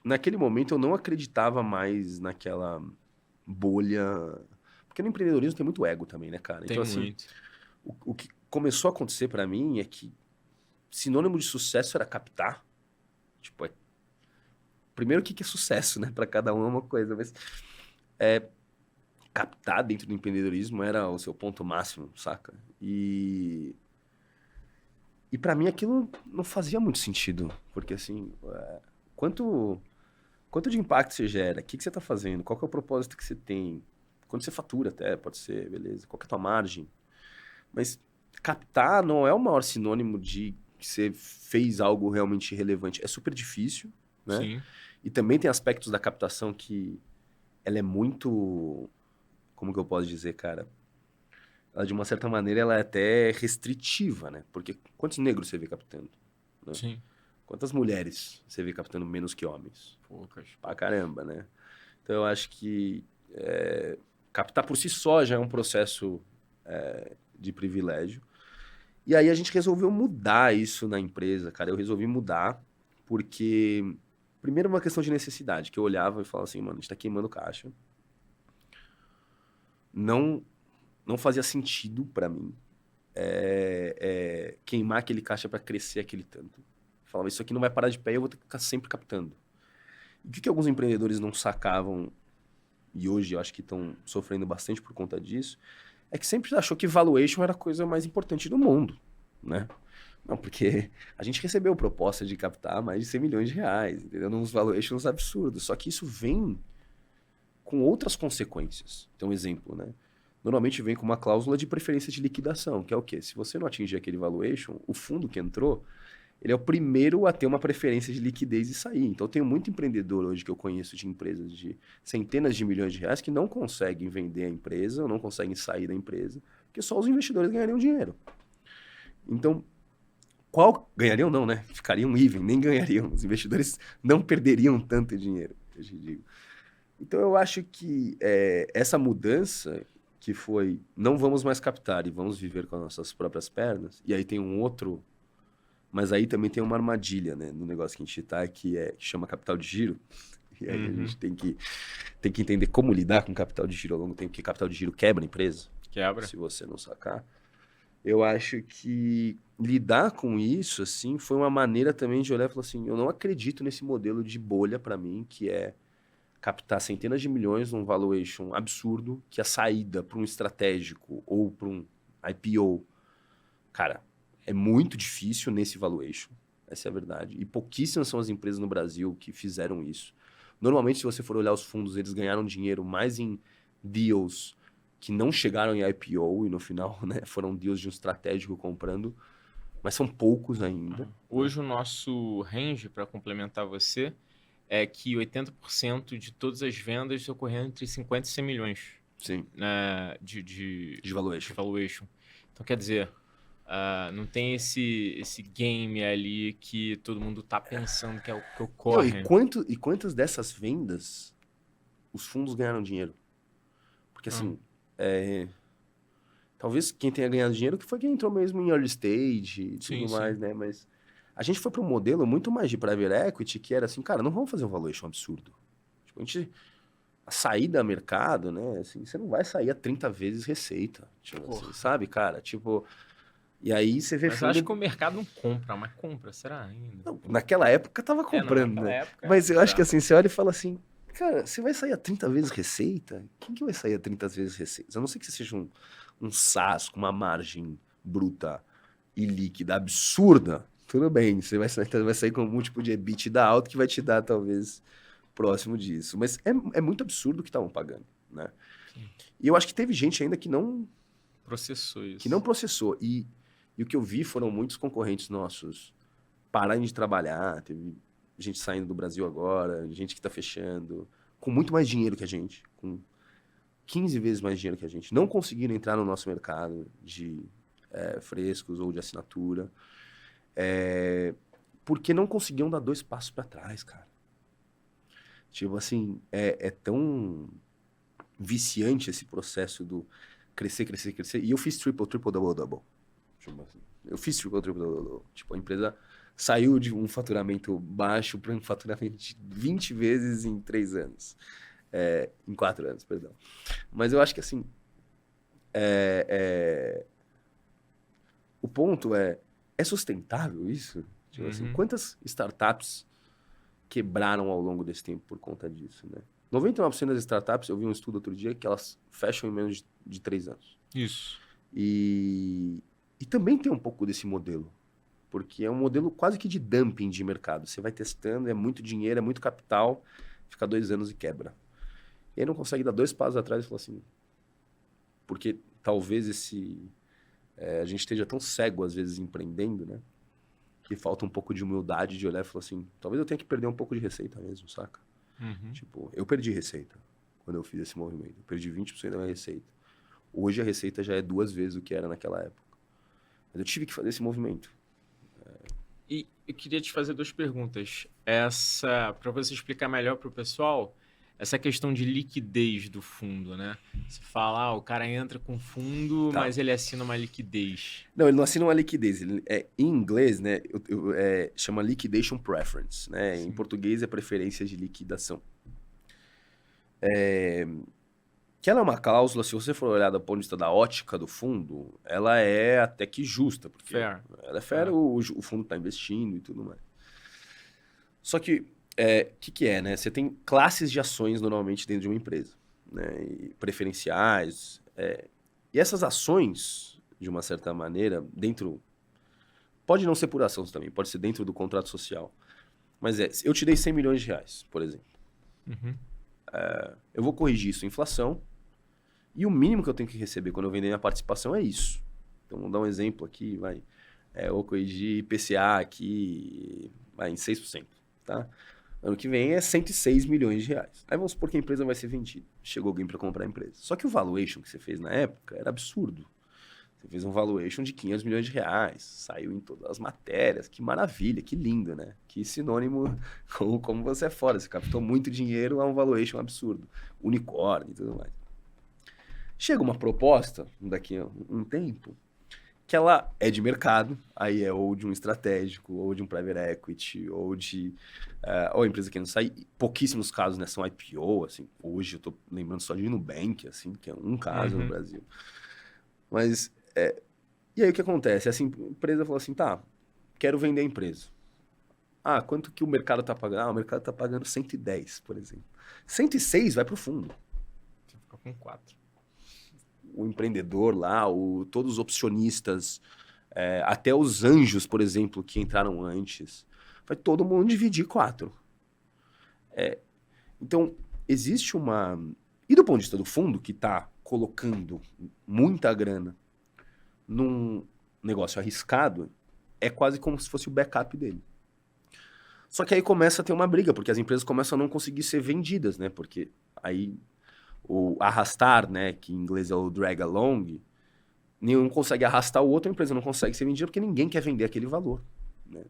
naquele momento eu não acreditava mais naquela bolha... Porque no empreendedorismo tem muito ego também, né, cara? Tem então, assim, muito. O que começou a acontecer pra mim é que sinônimo de sucesso era captar. Tipo, primeiro, o que é sucesso, né? Pra cada um é uma coisa, mas captar dentro do empreendedorismo era o seu ponto máximo, saca? E pra mim aquilo não fazia muito sentido, porque assim, quanto de impacto você gera? O que você tá fazendo? Qual que é o propósito que você tem? Quanto você fatura até, pode ser, beleza. Qual que é a tua margem? Mas captar não é o maior sinônimo de que você fez algo realmente relevante. É super difícil, né? Sim. E também tem aspectos da captação que ela é muito... Como que eu posso dizer, cara? Ela, de uma certa maneira, ela é até restritiva, né? Porque quantos negros você vê captando? Né? Sim. Quantas mulheres você vê captando menos que homens? Poucas. Pra caramba, né? Então, eu acho que captar por si só já é um processo... de privilégio. E aí a gente resolveu mudar isso na empresa, cara. Eu resolvi mudar porque, primeiro, uma questão de necessidade, que eu olhava e falava assim, mano, a gente tá queimando caixa. Não fazia sentido pra mim queimar aquele caixa pra crescer aquele tanto. Eu falava, isso aqui não vai parar de pé e eu vou ter que ficar sempre captando. E o que alguns empreendedores não sacavam, e hoje eu acho que estão sofrendo bastante por conta disso, é que sempre achou que valuation era a coisa mais importante do mundo, né? Não, porque a gente recebeu proposta de captar mais de 100 milhões de reais, entendeu? Nos valuations absurdos. Só que isso vem com outras consequências. Então, um exemplo, né? Normalmente vem com uma cláusula de preferência de liquidação, que é o quê? Se você não atingir aquele valuation, o fundo que entrou, ele é o primeiro a ter uma preferência de liquidez e sair. Então, eu tenho muito empreendedor hoje que eu conheço de empresas de centenas de milhões de reais que não conseguem vender a empresa ou não conseguem sair da empresa, porque só os investidores ganhariam dinheiro. Então, ganhariam não, né? Ficariam even, nem ganhariam. Os investidores não perderiam tanto dinheiro. Eu te digo. Então, eu acho que essa mudança que foi não vamos mais captar e vamos viver com as nossas próprias pernas, e aí tem um outro, mas aí também tem uma armadilha, né, no negócio que a gente tá, que chama capital de giro, e aí a gente tem que entender como lidar com capital de giro ao longo do tempo, porque capital de giro quebra a empresa, Quebra. se você não sacar. Eu acho que lidar com isso, assim, foi uma maneira também de olhar e falar assim, eu não acredito nesse modelo de bolha para mim, que é captar centenas de milhões num valuation absurdo, que a saída para um estratégico ou para um IPO, cara, é muito difícil nesse valuation, essa é a verdade. E pouquíssimas são as empresas no Brasil que fizeram isso. Normalmente, se você for olhar os fundos, eles ganharam dinheiro mais em deals que não chegaram em IPO e no final, né, foram deals de um estratégico comprando, mas são poucos ainda. Hoje o nosso range, para complementar você, é que 80% de todas as vendas ocorreram entre 50 e 100 milhões, Sim. né, de valuation. valuation. Então, quer dizer, não tem esse game ali que todo mundo tá pensando que é o que ocorre. E quantas dessas vendas os fundos ganharam dinheiro? Porque assim, talvez quem tenha ganhado dinheiro que foi quem entrou mesmo em early stage e tudo mais, né? Mas a gente foi para um modelo muito mais de private equity, que era assim, cara, não vamos fazer um valuation absurdo. Tipo, a saída a mercado, né? Assim, você não vai sair a 30 vezes receita. Tipo, assim, sabe, cara? Tipo, e aí você vê Mas eu acho que o mercado não compra, mas compra, será ainda? Não, naquela época tava comprando, naquela né? época, Mas eu acho que assim, você olha e fala assim, cara, você vai sair a 30 vezes receita? Quem que vai sair a 30 vezes receita? A não ser que você seja um SaaS com uma margem bruta e líquida absurda, tudo bem, você vai sair com um múltiplo de EBITDA alto que vai te dar, talvez, próximo disso. Mas é muito absurdo o que estavam pagando, né? Sim. E eu acho que teve gente ainda que não processou isso. Que não processou. E o que eu vi foram muitos concorrentes nossos pararem de trabalhar, teve gente saindo do Brasil agora, gente que está fechando, com muito mais dinheiro que a gente, com 15 vezes mais dinheiro que a gente, não conseguiram entrar no nosso mercado de frescos ou de assinatura, porque não conseguiam dar 2 passos para trás, cara. Tipo assim, é tão viciante esse processo do crescer, crescer, crescer. E eu fiz triple, double, double. Eu fiz triple, double. Tipo, a empresa saiu de um faturamento baixo para um faturamento de 20 vezes em 3 anos. Em 4 anos, perdão. Mas eu acho que, assim, o ponto é sustentável isso? Tipo assim, quantas startups quebraram ao longo desse tempo por conta disso, né? 99% das startups, eu vi um estudo outro dia, que elas fecham em menos de 3 anos. Isso. E também tem um pouco desse modelo, porque é um modelo quase que de dumping de mercado. Você vai testando, é muito dinheiro, é muito capital, fica 2 anos e quebra. E aí não consegue dar 2 passos atrás e falar assim, porque talvez a gente esteja tão cego às vezes empreendendo, né? Que falta um pouco de humildade de olhar e falar assim, talvez eu tenha que perder um pouco de receita mesmo, saca? Tipo, eu perdi receita quando eu fiz esse movimento. Eu perdi 20% da minha receita. Hoje a receita já é 2 vezes o que era naquela época. Mas eu tive que fazer esse movimento. E eu queria te fazer 2 perguntas. Para você explicar melhor para o pessoal, essa questão de liquidez do fundo, né? Você fala, o cara entra com fundo, mas ele assina uma liquidez. Não, ele não assina uma liquidez. Em inglês, né, chama liquidation preference, né? Sim. Em português é preferência de liquidação. Que ela é uma cláusula, se você for olhar do ponto de vista da ótica do fundo, ela é até que justa, porque fair. Ela é fair, o fundo está investindo e tudo mais. Só que que é, né? Você tem classes de ações normalmente dentro de uma empresa, né? E preferenciais. E essas ações, de uma certa maneira, pode não ser por ação também, pode ser dentro do contrato social. Mas eu te dei 100 milhões de reais, por exemplo. Eu vou corrigir isso em inflação e o mínimo que eu tenho que receber quando eu vender minha participação é isso. Então, vamos dar um exemplo aqui, eu vou corrigir IPCA aqui em 6%, tá? Ano que vem é 106 milhões de reais. Aí vamos supor que a empresa vai ser vendida. Chegou alguém para comprar a empresa. Só que o valuation que você fez na época era absurdo. Você fez um valuation de 500 milhões de reais, saiu em todas as matérias, que maravilha, que lindo, né? Que sinônimo, como você é foda, você captou muito dinheiro a um valuation absurdo, unicórnio e tudo mais. Chega uma proposta, daqui a um tempo, que ela é de mercado, aí é ou de um estratégico, ou de um private equity, ou a empresa querendo sair. Pouquíssimos casos, né, são IPO, assim, hoje eu tô lembrando só de Nubank, assim, que é um caso no Brasil. Mas, e aí o que acontece? Essa empresa falou assim, tá, quero vender a empresa. Ah, quanto que o mercado tá pagando? Ah, o mercado tá pagando 110, por exemplo. 106 vai pro fundo. Você fica com 4. O empreendedor lá, todos os opcionistas, até os anjos, por exemplo, que entraram antes, vai todo mundo dividir 4. Então, existe uma... E do ponto de vista do fundo, que está colocando muita grana num negócio arriscado, é quase como se fosse o backup dele. Só que aí começa a ter uma briga, porque as empresas começam a não conseguir ser vendidas, né? Porque aí... o arrastar, né, que em inglês é o drag along, nenhum consegue arrastar o outro, a empresa não consegue ser vendida porque ninguém quer vender aquele valor, né?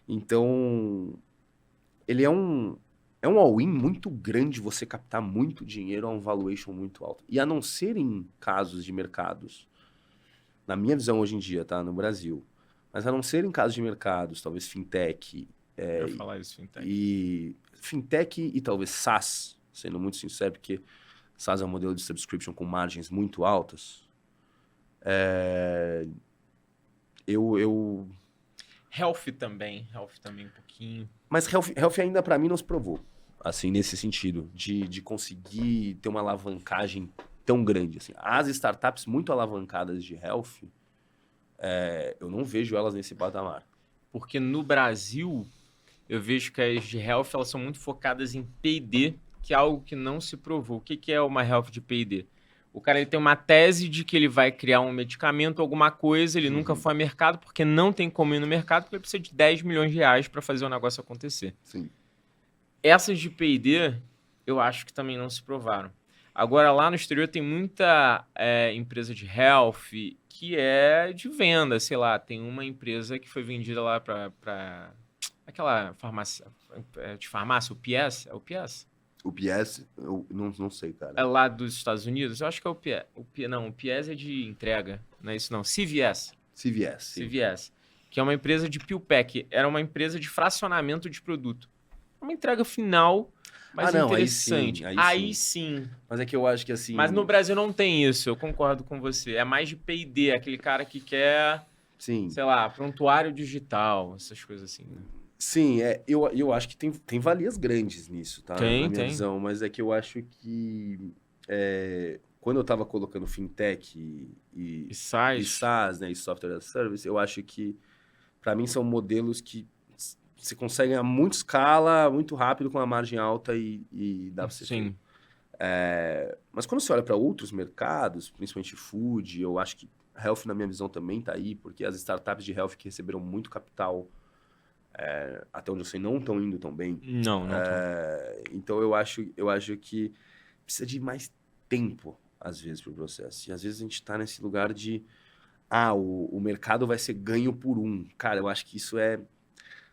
Então, ele é um all-in muito grande você captar muito dinheiro a um valuation muito alto. E a não ser em casos de mercados, na minha visão hoje em dia, tá, no Brasil, mas a não ser em casos de mercados, talvez fintech, Eu ia falar isso, fintech. e fintech e talvez SaaS, sendo muito sincero, porque SaaS é um modelo de subscription com margens muito altas. Health também um pouquinho. Mas Health ainda para mim não se provou, assim, nesse sentido, de conseguir ter uma alavancagem tão grande. Assim. As startups muito alavancadas de Health, eu não vejo elas nesse patamar. Porque no Brasil, eu vejo que as de Health elas são muito focadas em P&D, que é algo que não se provou. O que é uma Health de P&D? O cara ele tem uma tese de que ele vai criar um medicamento, alguma coisa, ele nunca foi a mercado, porque não tem como ir no mercado, porque ele precisa de 10 milhões de reais para fazer o negócio acontecer. Sim. Essas de P&D, eu acho que também não se provaram. Agora, lá no exterior tem muita empresa de health que é de venda, sei lá, tem uma empresa que foi vendida lá para aquela farmácia, de farmácia, o PS, é o PS? O PS, eu não sei, cara. É lá dos Estados Unidos? Eu acho que é o PS. Não, o PS é de entrega. Não é isso não. CVS. CVS. Sim. CVS. Que é uma empresa de PillPack. Era uma empresa de fracionamento de produto. Uma entrega final, mas interessante. Aí sim. Mas é que eu acho que assim... Mas no Brasil não tem isso, eu concordo com você. É mais de P&D, aquele cara que quer, sim. sei lá, prontuário digital, essas coisas assim, né? Sim, eu acho que tem valias grandes nisso, tá? Tem, na minha visão, mas é que eu acho que quando eu tava colocando fintech e SaaS, né, e software as a service, eu acho que para mim são modelos que você consegue a muita escala, muito rápido, com uma margem alta e dá para você Sim. mas quando você olha para outros mercados, principalmente food, eu acho que health, na minha visão, também tá aí, porque as startups de health que receberam muito capital até onde eu sei, não estão indo tão bem. Não então, eu acho que precisa de mais tempo, às vezes, para o processo. E, às vezes, a gente está nesse lugar de... o mercado vai ser ganho por um. Cara, eu acho que isso é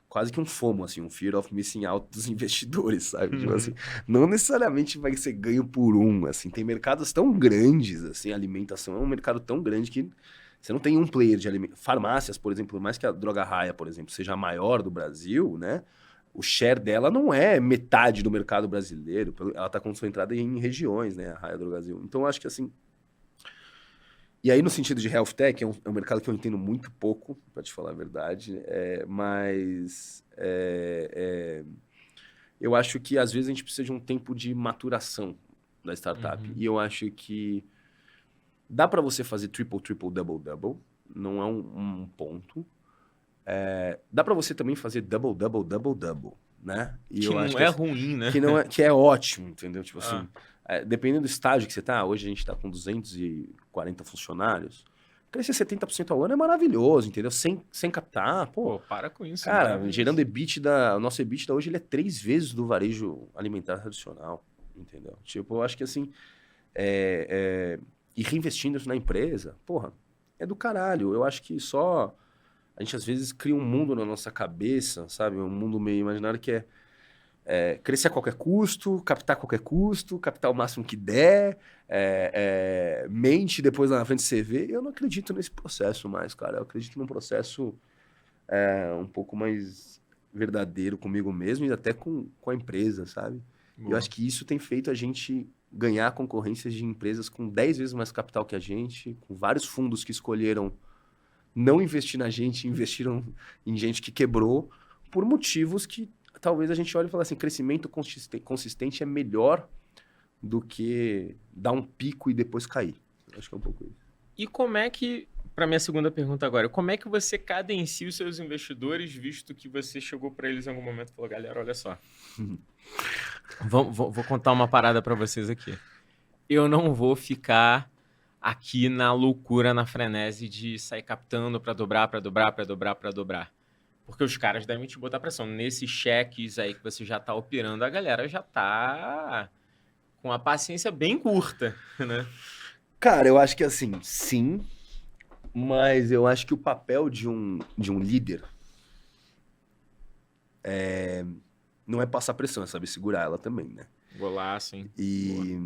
quase que um FOMO, assim, um Fear of Missing Out dos investidores, sabe? Tipo assim, não necessariamente vai ser ganho por um, assim. Tem mercados tão grandes, assim, a alimentação é um mercado tão grande que... Você não tem um player de alimentação. Farmácias, por exemplo, por mais que a Droga Raia, por exemplo, seja a maior do Brasil, né? O share dela não é metade do mercado brasileiro. Ela está concentrada em regiões, né? A Raia Drogasil. Então, eu acho que assim... E aí, no sentido de health tech, é um mercado que eu entendo muito pouco, para te falar a verdade. Mas eu acho que, às vezes, a gente precisa de um tempo de maturação da startup. E eu acho que dá para você fazer triple, double, não é um ponto. Dá para você também fazer double, né? E que eu não acho é ruim, né? Que é ótimo, entendeu? Tipo assim, dependendo do estágio que você tá, hoje a gente tá com 240 funcionários, crescer 70% ao ano é maravilhoso, entendeu? Sem captar, Pô, para com isso. Cara, gerando EBITDA, o nosso EBITDA hoje ele é 3 vezes do varejo alimentar tradicional, entendeu? Tipo, eu acho que assim... e reinvestindo isso na empresa, porra, é do caralho. Eu acho que só a gente às vezes cria um mundo na nossa cabeça, sabe? Um mundo meio imaginário que é crescer a qualquer custo, captar a qualquer custo, captar o máximo que der, mente, depois lá na frente você vê. Eu não acredito nesse processo mais, cara. Eu acredito num processo um pouco mais verdadeiro comigo mesmo e até com a empresa, sabe? Eu acho que isso tem feito a gente ganhar concorrências de empresas com 10 vezes mais capital que a gente, com vários fundos que escolheram não investir na gente, investiram em gente que quebrou, por motivos que talvez a gente olhe e fale assim, crescimento consistente é melhor do que dar um pico e depois cair. Eu acho que é um pouco isso. E como é que, para minha segunda pergunta agora, como é que você cadencia os seus investidores, visto que você chegou para eles em algum momento e falou, galera, olha só, vou contar uma parada para vocês aqui. Eu não vou ficar aqui na loucura, na frenesi de sair captando para dobrar, para dobrar, para dobrar, para dobrar. Porque os caras devem te botar pressão. Nesses cheques aí que você já está operando, a galera já está com a paciência bem curta, né? Cara, eu acho que assim, sim, mas eu acho que o papel de um líder não é passar pressão, é saber segurar ela também, né? Golaço, hein? E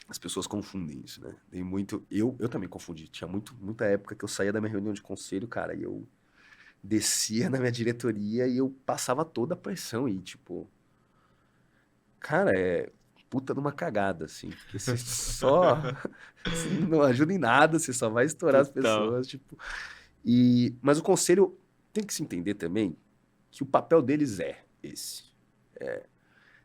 as pessoas confundem isso, né? Tem muito... Eu também confundi. Tinha muita época que eu saía da minha reunião de conselho, cara, e eu descia na minha diretoria e eu passava toda a pressão e, tipo... Cara, é puta de uma cagada, assim. Porque você só... você não ajuda em nada, você só vai estourar as pessoas, tipo... Mas o conselho tem que se entender também que o papel deles é esse.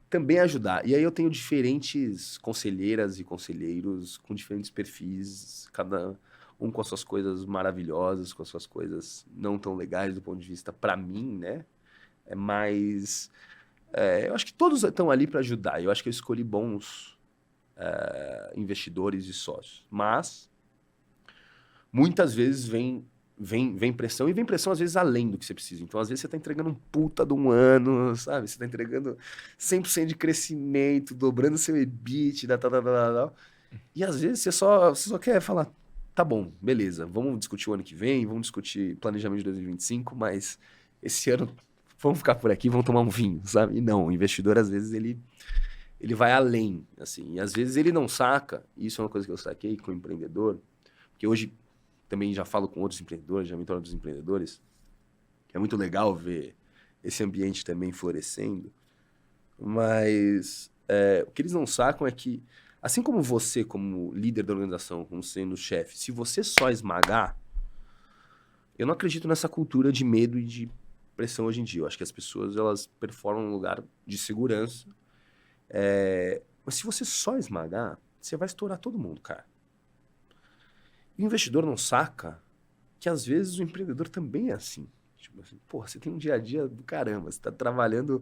Também ajudar. E aí eu tenho diferentes conselheiras e conselheiros com diferentes perfis, cada um com as suas coisas maravilhosas, com as suas coisas não tão legais do ponto de vista para mim, né? Mas eu acho que todos estão ali para ajudar. Eu acho que eu escolhi bons investidores e sócios. Mas muitas vezes vem pressão, e vem pressão às vezes além do que você precisa. Então, às vezes você tá entregando um puta de um ano, sabe? Você tá entregando 100% de crescimento, dobrando seu EBITDA, tal. E às vezes você só quer falar, tá bom, beleza, vamos discutir o ano que vem, vamos discutir planejamento de 2025, mas esse ano vamos ficar por aqui, vamos tomar um vinho, sabe? E não, o investidor às vezes ele vai além, assim, e às vezes ele não saca, e isso é uma coisa que eu saquei com o empreendedor, porque hoje também já falo com outros empreendedores, já mentoro dos empreendedores, que é muito legal ver esse ambiente também florescendo, mas o que eles não sacam é que, assim como você, como líder da organização, como sendo chefe, se você só esmagar, eu não acredito nessa cultura de medo e de pressão hoje em dia. Eu acho que as pessoas, elas performam num lugar de segurança, mas se você só esmagar, você vai estourar todo mundo, cara. E o investidor não saca que, às vezes, o empreendedor também é assim. Tipo assim, porra, você tem um dia a dia do caramba, você tá trabalhando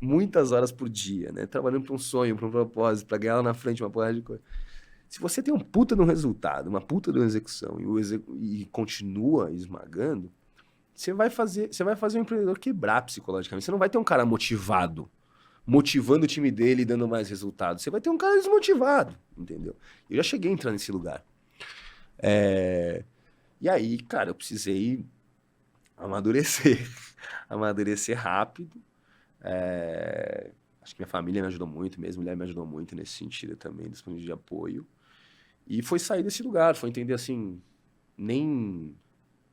muitas horas por dia, né? Trabalhando para um sonho, para um propósito, para ganhar lá na frente uma porrada de coisa. Se você tem um puta de um resultado, uma puta de uma execução e continua esmagando, você vai fazer o empreendedor quebrar psicologicamente. Você não vai ter um cara motivado, motivando o time dele e dando mais resultados. Você vai ter um cara desmotivado, entendeu? Eu já cheguei a entrar nesse lugar. E aí, cara, eu precisei amadurecer rápido. Acho que minha família me ajudou muito, minha mulher me ajudou muito nesse sentido também, desse ponto de apoio. E foi sair desse lugar, foi entender assim, nem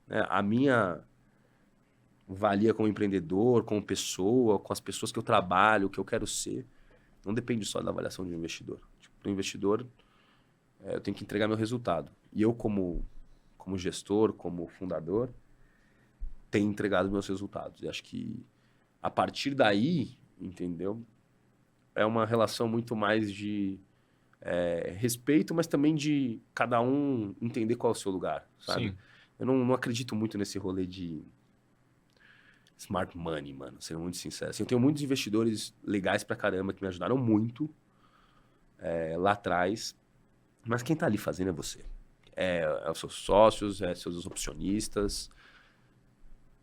a minha valia como empreendedor, como pessoa, com as pessoas que eu trabalho, o que eu quero ser, não depende só da avaliação de um investidor. Tipo, para o investidor, eu tenho que entregar meu resultado. E eu, como gestor, como fundador, tenho entregado meus resultados. E acho que, a partir daí, entendeu? É uma relação muito mais de respeito, mas também de cada um entender qual é o seu lugar, sabe? Sim. Eu não acredito muito nesse rolê de smart money, mano, sendo muito sincero. Assim, eu tenho muitos investidores legais pra caramba que me ajudaram muito lá atrás, mas quem tá ali fazendo é você. Os seus sócios, seus opcionistas.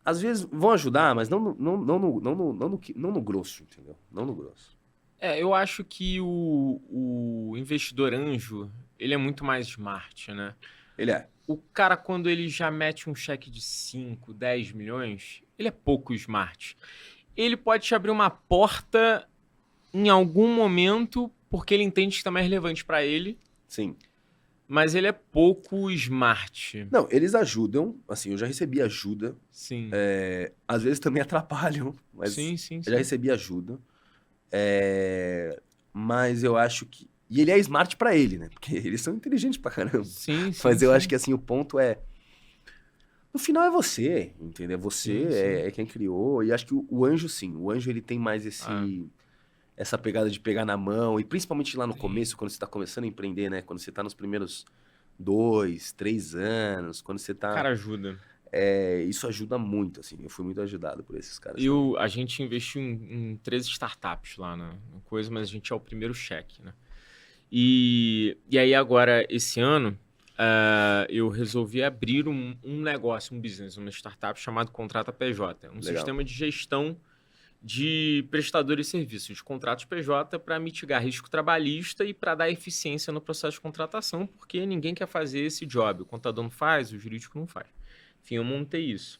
Às vezes vão ajudar, mas não no grosso, entendeu? Não no grosso. Eu acho que o investidor anjo, ele é muito mais smart, né? Ele é. O cara, quando ele já mete um cheque de 5, 10 milhões, ele é pouco smart. Ele pode te abrir uma porta em algum momento, porque ele entende que está mais relevante para ele, Sim. mas ele é pouco smart. Não, eles ajudam, assim, eu já recebi ajuda, Sim. às vezes também atrapalham, mas Sim, sim, eu já sim. recebi ajuda. Mas eu acho que... E ele é smart pra ele, né? Porque eles são inteligentes pra caramba. Sim, sim, Mas eu sim. acho que, assim, o ponto é... No final é você, entendeu? Você Sim, sim. é quem criou. E acho que o anjo, sim. O anjo, ele tem mais essa pegada de pegar na mão. E principalmente lá no Sim. começo, quando você tá começando a empreender, né? Quando você tá nos primeiros 2, 3 anos. Quando você O tá... cara ajuda. Isso ajuda muito, assim. Eu fui muito ajudado por esses caras também. A gente investiu em 13 startups lá na coisa, mas a gente é o primeiro cheque, né? E aí agora, esse ano, eu resolvi abrir um negócio, um business, uma startup chamado Contrata PJ. Um Legal. sistema de gestão de prestadores de serviços, de contratos PJ, para mitigar risco trabalhista e para dar eficiência no processo de contratação, porque ninguém quer fazer esse job. O contador não faz, o jurídico não faz. Enfim, eu montei isso.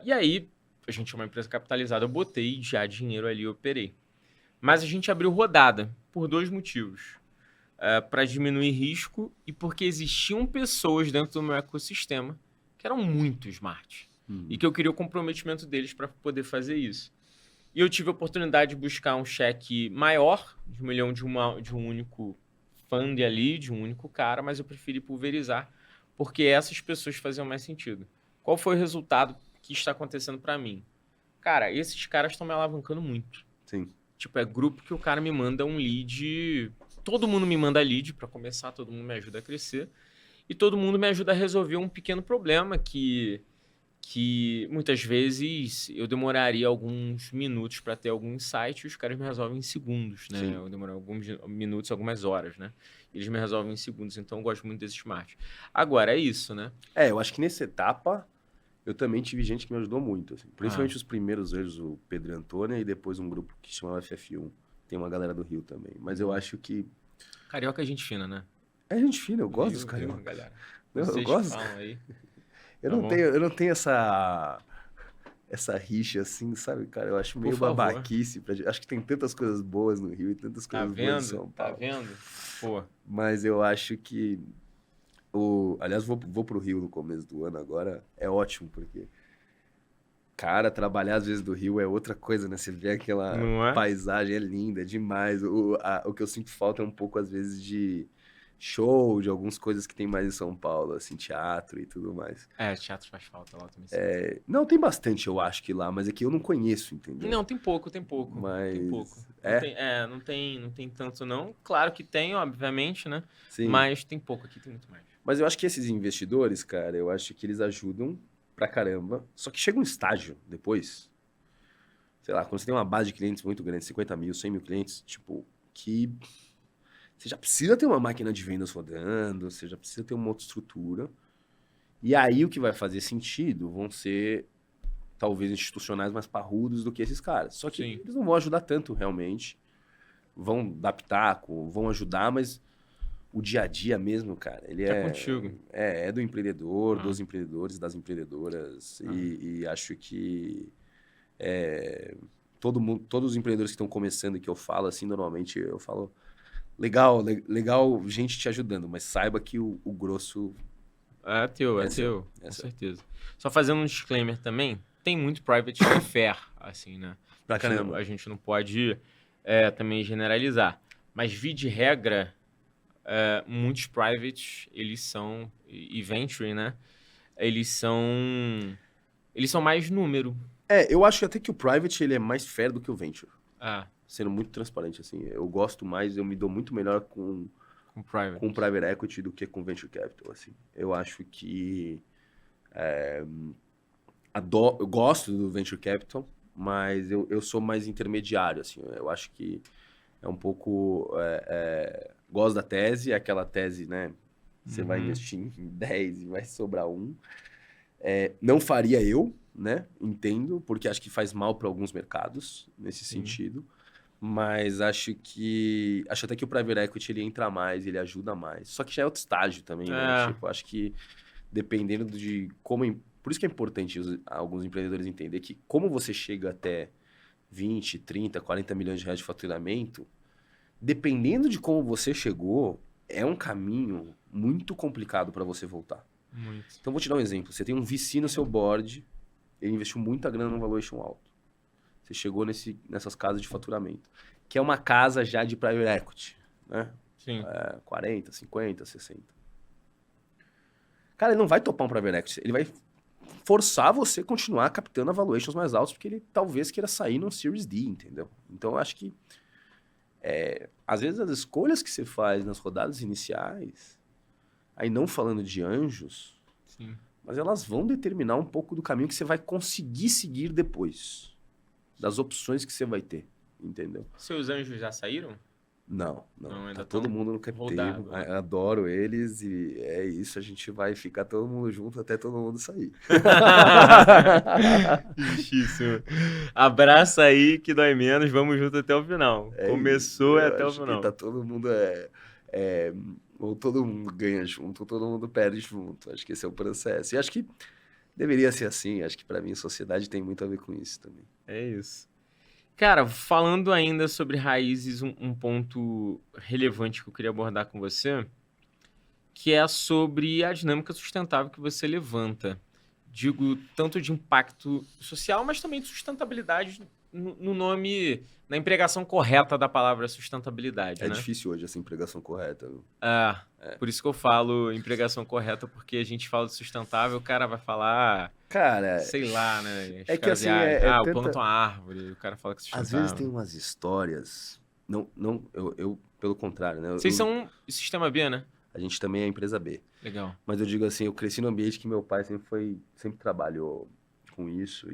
E aí, a gente é uma empresa capitalizada, eu botei já dinheiro ali, eu operei. Mas a gente abriu rodada por 2 motivos. Para diminuir risco e porque existiam pessoas dentro do meu ecossistema que eram muito smart. E que eu queria o comprometimento deles para poder fazer isso. E eu tive a oportunidade de buscar um cheque maior, de 1 milhão de um único fund ali, de um único cara, mas eu preferi pulverizar, porque essas pessoas faziam mais sentido. Qual foi o resultado que está acontecendo para mim? Cara, esses caras estão me alavancando muito. Sim. Tipo, é grupo que o cara me manda um lead. Todo mundo me manda lead para começar, todo mundo me ajuda a crescer. E todo mundo me ajuda a resolver um pequeno problema que muitas vezes eu demoraria alguns minutos para ter algum insight e os caras me resolvem em segundos, né? Sim. Eu demoro alguns minutos, algumas horas, né? Eles me resolvem em segundos, então eu gosto muito desse smart. Agora, é isso, né? Eu acho que nessa etapa eu também tive gente que me ajudou muito, assim. Principalmente os primeiros anos, o Pedro e Antônia, e depois um grupo que chama FF1. Tem uma galera do Rio também. Mas eu acho que... Carioca é gente fina, né? É gente fina, eu gosto dos Viu, carioca. galera? Eu Vocês gosto. falam aí. Eu Tá não bom? tenho, eu não tenho essa rixa assim, sabe, cara? Eu acho meio favor. babaquice. Acho que tem tantas coisas boas no Rio e tantas Tá coisas boas em São vendo? Paulo. Tá vendo? Pô, Mas eu acho que... Aliás, vou pro Rio no começo do ano agora. É ótimo, porque... Cara, trabalhar às vezes do Rio é outra coisa, né? Você vê aquela não é? paisagem, é linda, é demais. O que eu sinto falta é um pouco, às vezes, de show, de algumas coisas que tem mais em São Paulo, assim, teatro e tudo mais. Teatro faz falta lá também. Não, tem bastante, eu acho que lá, mas é que eu não conheço, entendeu? Não, tem pouco. Mas... Tem pouco. É? Não tem tanto, não. Claro que tem, obviamente, né? Sim. Mas tem pouco aqui, tem muito mais. Mas eu acho que esses investidores, cara, eu acho que eles ajudam pra caramba. Só que chega um estágio depois, sei lá, quando você tem uma base de clientes muito grande, 50 mil, 100 mil clientes, tipo, que você já precisa ter uma máquina de vendas rodando, você já precisa ter uma outra estrutura. E aí o que vai fazer sentido vão ser, talvez, institucionais mais parrudos do que esses caras. Só que Sim. eles não vão ajudar tanto, realmente. Vão dar pitaco, vão ajudar, mas o dia a dia mesmo, cara, ele É contigo. É do empreendedor, dos empreendedores, das empreendedoras. E acho que todos os empreendedores que estão começando e que eu falo, assim, normalmente eu falo, legal, gente te ajudando, mas saiba que o grosso... É teu, com certeza. Só fazendo um disclaimer também, tem muito private affair, assim, né? Pra caramba. A gente não pode também generalizar. Mas, via de regra, muitos privates, eles são, e venture, né? Eles são mais número. Eu acho até que o private ele é mais fair do que o venture. Sendo muito transparente, assim. Eu gosto mais, eu me dou muito melhor com private equity do que com venture capital, assim. Eu acho que... eu gosto do venture capital, mas eu sou mais intermediário, assim. Eu acho que é um pouco... gosto da tese, é aquela tese, né? Você vai investir em 10 e vai sobrar 1. Não faria eu, né? Entendo, porque acho que faz mal para alguns mercados, nesse sentido. Mas acho até que o Private Equity ele entra mais, ele ajuda mais. Só que já é outro estágio também, né? É, Tipo, acho que dependendo de como. Por isso que é importante alguns empreendedores entender que como você chega até 20, 30, 40 milhões de reais de faturamento, dependendo de como você chegou, é um caminho muito complicado para você voltar. muito. Então, vou te dar um exemplo. Você tem um VC no seu board, ele investiu muita grana num valuation alto. Você chegou nessas casas de faturamento, que é uma casa já de private equity, né? Sim. 40, 50, 60. Cara, ele não vai topar um private equity. Ele vai forçar você a continuar captando a valuations mais altos, porque ele talvez queira sair num Series D, entendeu? Então, eu acho que, às vezes, as escolhas que você faz nas rodadas iniciais, aí não falando de anjos, Sim. mas elas vão determinar um pouco do caminho que você vai conseguir seguir depois, das opções que você vai ter, entendeu? Seus anjos já saíram? Não. Ainda Tá todo tão mundo no cap table. rodado. Adoro eles e é isso, a gente vai ficar todo mundo junto até todo mundo sair. Justíssimo. Abraça aí que dói menos, vamos junto até o final. Começou eu até o acho que final. tá todo mundo ou todo mundo ganha junto, ou todo mundo perde junto. Acho que esse é o processo. E acho que deveria ser assim. Acho que para mim a sociedade tem muito a ver com isso também. É isso. Cara, falando ainda sobre raízes, um ponto relevante que eu queria abordar com você, que é sobre a dinâmica sustentável que você levanta. Digo, tanto de impacto social, mas também de sustentabilidade no nome, na empregação correta da palavra sustentabilidade, É né? difícil hoje essa empregação correta. Viu? Por isso que eu falo empregação correta, porque a gente fala de sustentável, o cara vai falar, Cara, sei lá, né? Os é que caras assim, viajam, é eu tanta... planto uma árvore, o cara fala que é Às vezes sustentável. tem umas histórias... Eu pelo contrário, né? Vocês são Sistema B, né? A gente também é empresa B. Legal. Mas eu digo assim, eu cresci num ambiente que meu pai sempre trabalhou com isso.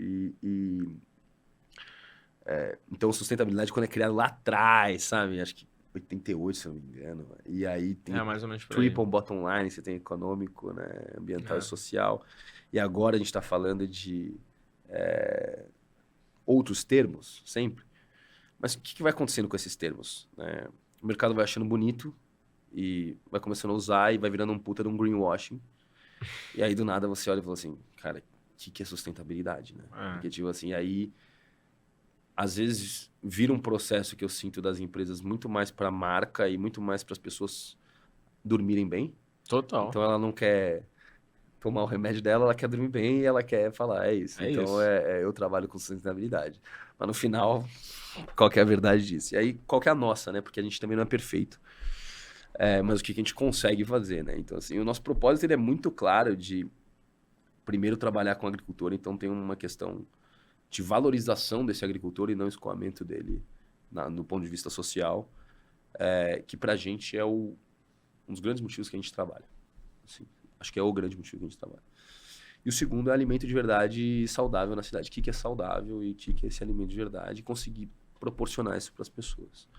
Então, sustentabilidade, quando é criado lá atrás, sabe? Acho que 88, se eu não me engano. E aí tem É, mais ou menos por aí. triple bottom line, você tem econômico, né? Ambiental É. e social. E agora a gente está falando de outros termos, sempre. Mas o que vai acontecendo com esses termos? Né? O mercado vai achando bonito e vai começando a usar e vai virando um puta de um greenwashing. E aí, do nada, você olha e fala assim, cara, o que é sustentabilidade, né? Porque, tipo assim, aí, às vezes, vira um processo que eu sinto das empresas muito mais para marca e muito mais para as pessoas dormirem bem. Total. Então, ela não quer tomar o remédio dela, ela quer dormir bem e ela quer falar, é isso. É Então, isso. eu trabalho com sustentabilidade. Mas, no final, qual que é a verdade disso? E aí, qual que é a nossa, né? Porque a gente também não é perfeito. Mas o que a gente consegue fazer, né? Então, assim, o nosso propósito ele é muito claro de, primeiro, trabalhar com o agricultor. Então, tem uma questão de valorização desse agricultor e não escoamento dele no ponto de vista social, que pra gente é um dos grandes motivos que a gente trabalha. Assim, acho que é o grande motivo que a gente trabalha. E o segundo é alimento de verdade saudável na cidade. O que é saudável e o que é esse alimento de verdade e conseguir proporcionar isso para as pessoas.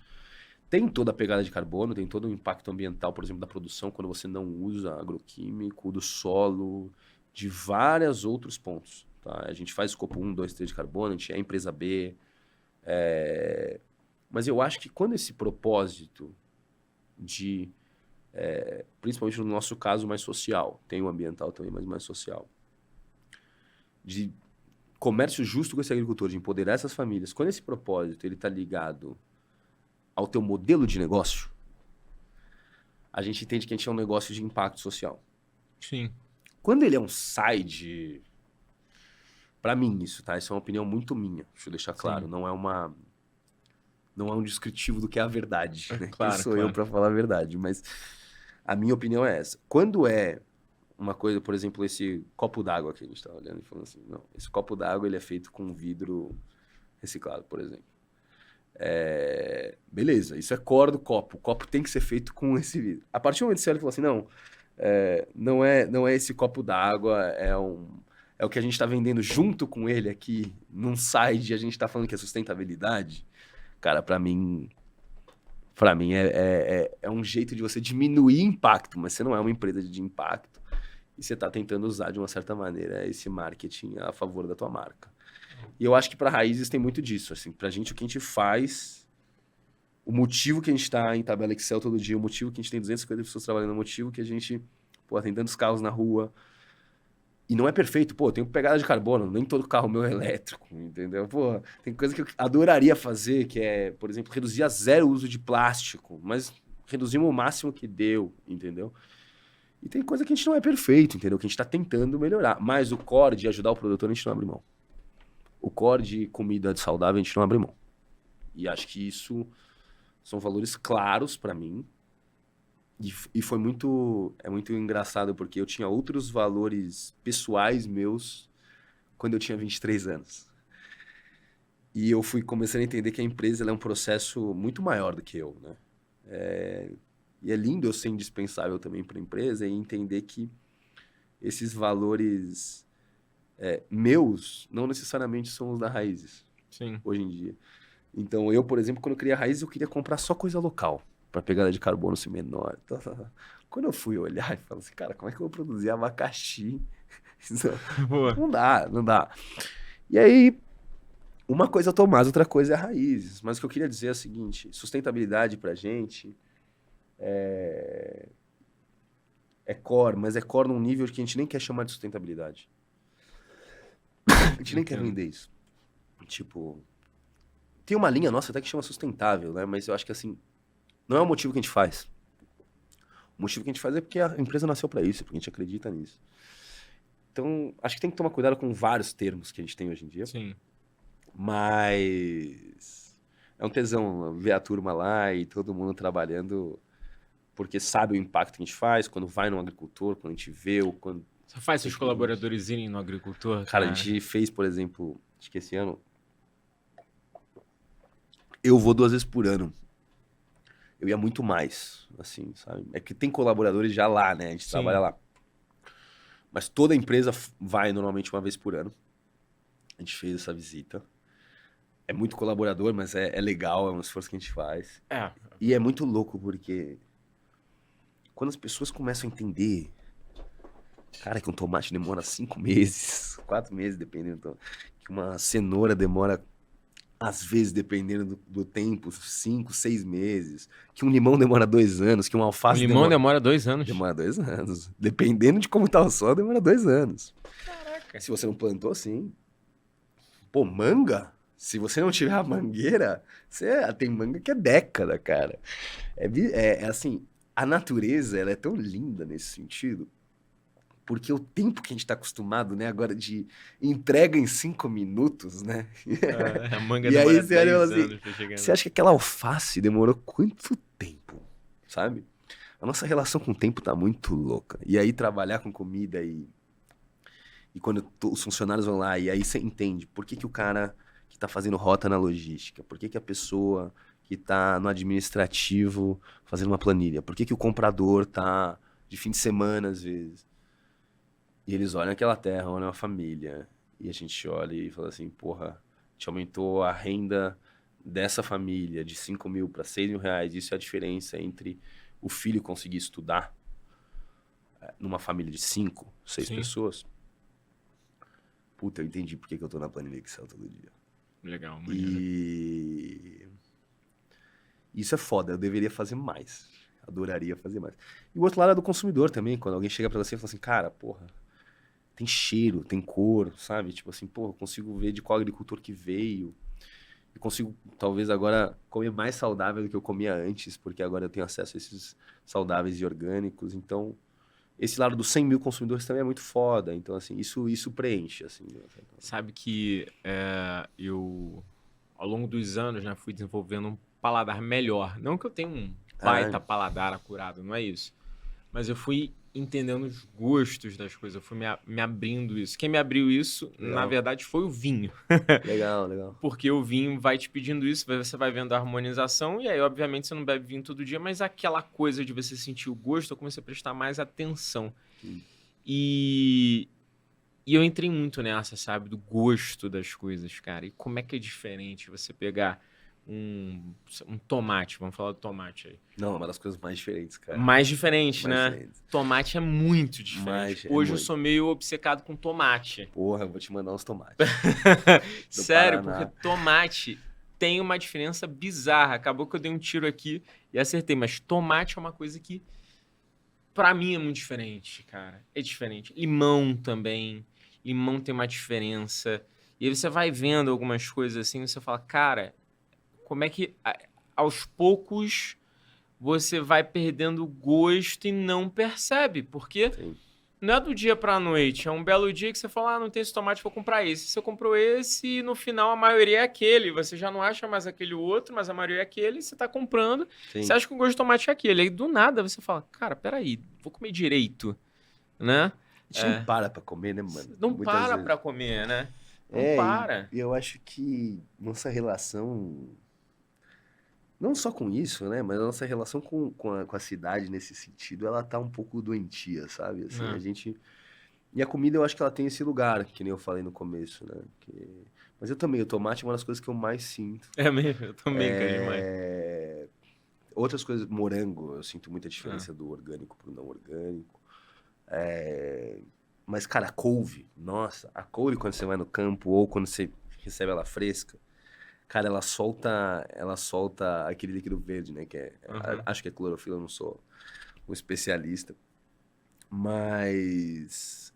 Tem toda a pegada de carbono, tem todo o impacto ambiental, por exemplo, da produção, quando você não usa agroquímico, do solo, de vários outros pontos. Tá? A gente faz escopo 1, 2, 3 de carbono, a gente é empresa B. Mas eu acho que quando esse propósito de, principalmente no nosso caso, mais social, tem o ambiental também, mas mais social, de comércio justo com esse agricultor, de empoderar essas famílias, quando esse propósito ele está ligado ao teu modelo de negócio, a gente entende que a gente é um negócio de impacto social. Sim. Quando ele é um side, para mim isso, tá? Isso é uma opinião muito minha, deixa eu deixar claro, não é um descritivo do que é a verdade, né? Claro, Quem sou eu para falar a verdade, mas a minha opinião é essa. Quando é uma coisa, por exemplo, esse copo d'água que a gente tá olhando e falando assim, não, esse copo d'água ele é feito com vidro reciclado, por exemplo. Beleza, isso é core do copo. O copo tem que ser feito com esse vidro. A partir do momento que você olha e fala assim, não é esse copo d'água, é o que a gente está vendendo junto com ele aqui, num site, a gente está falando que é sustentabilidade. Cara, para mim é um jeito de você diminuir impacto, mas você não é uma empresa de impacto e você está tentando usar de uma certa maneira esse marketing a favor da tua marca. E eu acho que para Raízes tem muito disso. Assim, para a gente, o que a gente faz o motivo que a gente tá em tabela Excel todo dia, o motivo que a gente tem 250 pessoas trabalhando, o motivo que a gente, pô, tem tantos carros na rua. E não é perfeito, pô, tem pegada de carbono, nem todo carro meu é elétrico, entendeu? Pô, tem coisa que eu adoraria fazer, que é, por exemplo, reduzir a zero o uso de plástico, mas reduzimos o máximo que deu, entendeu? E tem coisa que a gente não é perfeito, entendeu? Que a gente tá tentando melhorar. Mas o core de ajudar o produtor, a gente não abre mão. O core de comida saudável, a gente não abre mão. E acho que isso são valores claros para mim. E foi muito... É muito engraçado, porque eu tinha outros valores pessoais meus quando eu tinha 23 anos. E eu fui começando a entender que a empresa ela é um processo muito maior do que eu, né? E é lindo eu ser indispensável também para a empresa e entender que esses valores meus não necessariamente são os da Raízes. Sim. Hoje em dia. Então, eu, por exemplo, quando eu criei a Raízes, eu queria comprar só coisa local, para pegada de carbono ser menor. Quando eu fui olhar e falei assim, cara, como é que eu vou produzir abacaxi? Não dá, não dá. E aí, uma coisa é o Tomás, outra coisa é a Raízes. Mas o que eu queria dizer é o seguinte, sustentabilidade pra gente é core, mas é core num nível que a gente nem quer chamar de sustentabilidade. A gente nem quer vender isso. Tipo, tem uma linha nossa até que chama sustentável, né? Mas eu acho que assim, não é o motivo que a gente faz. O motivo que a gente faz é porque a empresa nasceu para isso, porque a gente acredita nisso. Então, acho que tem que tomar cuidado com vários termos que a gente tem hoje em dia. Sim. Mas é um tesão ver a turma lá e todo mundo trabalhando porque sabe o impacto que a gente faz quando vai no agricultor, quando a gente vê ou quando... Você faz seus colaboradores irem no agricultor? Cara, a gente fez, por exemplo, acho que esse ano, eu vou 2 vezes por ano. Eu ia muito mais, assim, sabe? É que tem colaboradores já lá, né? A gente trabalha lá. Mas toda a empresa vai normalmente 1 vez por ano. A gente fez essa visita. É muito colaborador, mas é legal, é um esforço que a gente faz. E é muito louco, porque quando as pessoas começam a entender, cara, que um tomate demora 5 meses, 4 meses, dependendo. Que uma cenoura demora, às vezes, dependendo do tempo, 5, 6 meses. Que um limão demora 2 anos, que um alface demora 2 anos? Demora 2 anos. Dependendo de como tá o sol, demora 2 anos. Caraca. Se você não plantou, sim. Pô, manga? Se você não tiver a mangueira, tem manga que é década, cara. Assim, a natureza, ela é tão linda nesse sentido, porque o tempo que a gente tá acostumado, né, agora de entrega em 5 minutos, né? A manga E aí demora você olha e 10 fala assim, anos pra chegar. você acha que aquela alface demorou quanto tempo, sabe? A nossa relação com o tempo tá muito louca. E aí trabalhar com comida e quando os funcionários vão lá, e aí você entende por que o cara que tá fazendo rota na logística, por que a pessoa que tá no administrativo fazendo uma planilha, por que o comprador tá de fim de semana, às vezes. E eles olham aquela terra, olham a família, e a gente olha e fala assim, porra, a gente aumentou a renda dessa família de 5 mil para 6 mil reais, isso é a diferença entre o filho conseguir estudar numa família de 5, 6 pessoas. Puta, eu entendi por que eu tô na planilha Excel todo dia. Legal, E isso é foda, eu deveria fazer mais. Adoraria fazer mais. E o outro lado é do consumidor também, quando alguém chega pra você e fala assim, cara, porra, tem cheiro, tem cor, sabe? Tipo assim, porra, eu consigo ver de qual agricultor que veio. Eu consigo, talvez agora, comer mais saudável do que eu comia antes, porque agora eu tenho acesso a esses saudáveis e orgânicos. Então, esse lado dos 100 mil consumidores também é muito foda. Então, assim, isso preenche, assim. Sabe que eu, ao longo dos anos, né, fui desenvolvendo um paladar melhor. Não que eu tenha um baita paladar acurado, não é isso. Mas eu fui entendendo os gostos das coisas, eu fui me abrindo isso. Quem me abriu isso, na verdade, foi o vinho. Legal. Porque o vinho vai te pedindo isso, você vai vendo a harmonização, e aí, obviamente, você não bebe vinho todo dia, mas aquela coisa de você sentir o gosto, eu comecei a prestar mais atenção. E eu entrei muito nessa, sabe, do gosto das coisas, cara. E como é que é diferente você pegar um tomate, vamos falar do tomate aí. Não, é uma das coisas mais diferentes, cara. Mais diferente, né? Diferente. Tomate é muito diferente. Hoje eu sou meio obcecado com tomate. Porra, eu vou te mandar uns tomates. Sério, Paraná. porque tomate tem uma diferença bizarra. Acabou que eu dei um tiro aqui e acertei, mas tomate é uma coisa que pra mim é muito diferente, cara. É diferente. Limão também. Limão tem uma diferença. E aí você vai vendo algumas coisas assim, você fala, cara, como é que aos poucos você vai perdendo o gosto e não percebe? Porque Sim. não é do dia pra noite, é um belo dia que você fala, não tem esse tomate, vou comprar esse. Você comprou esse e no final a maioria é aquele. Você já não acha mais aquele outro, mas a maioria é aquele, você tá comprando. Você Sim. acha que o gosto de tomate é aquele. Aí do nada você fala, cara, peraí, vou comer direito, né? A gente não para pra comer, né, mano? Não Muitas para vezes. pra comer, né? Não E para. eu acho que nossa relação, não só com isso, né, mas a nossa relação com a cidade nesse sentido, ela tá um pouco doentia, sabe? Assim, a Né? gente. E a comida eu acho que ela tem esse lugar, que nem eu falei no começo, né? Mas eu também, o tomate é uma das coisas que eu mais sinto. É mesmo, eu também quero demais. É, outras coisas, morango, eu sinto muita Ah, diferença do orgânico pro não orgânico. É, mas, cara, a couve, nossa, a couve quando você vai no campo ou quando você recebe ela fresca, cara, ela solta aquele líquido verde, né? aham. Acho que é clorofila, eu não sou um especialista, mas,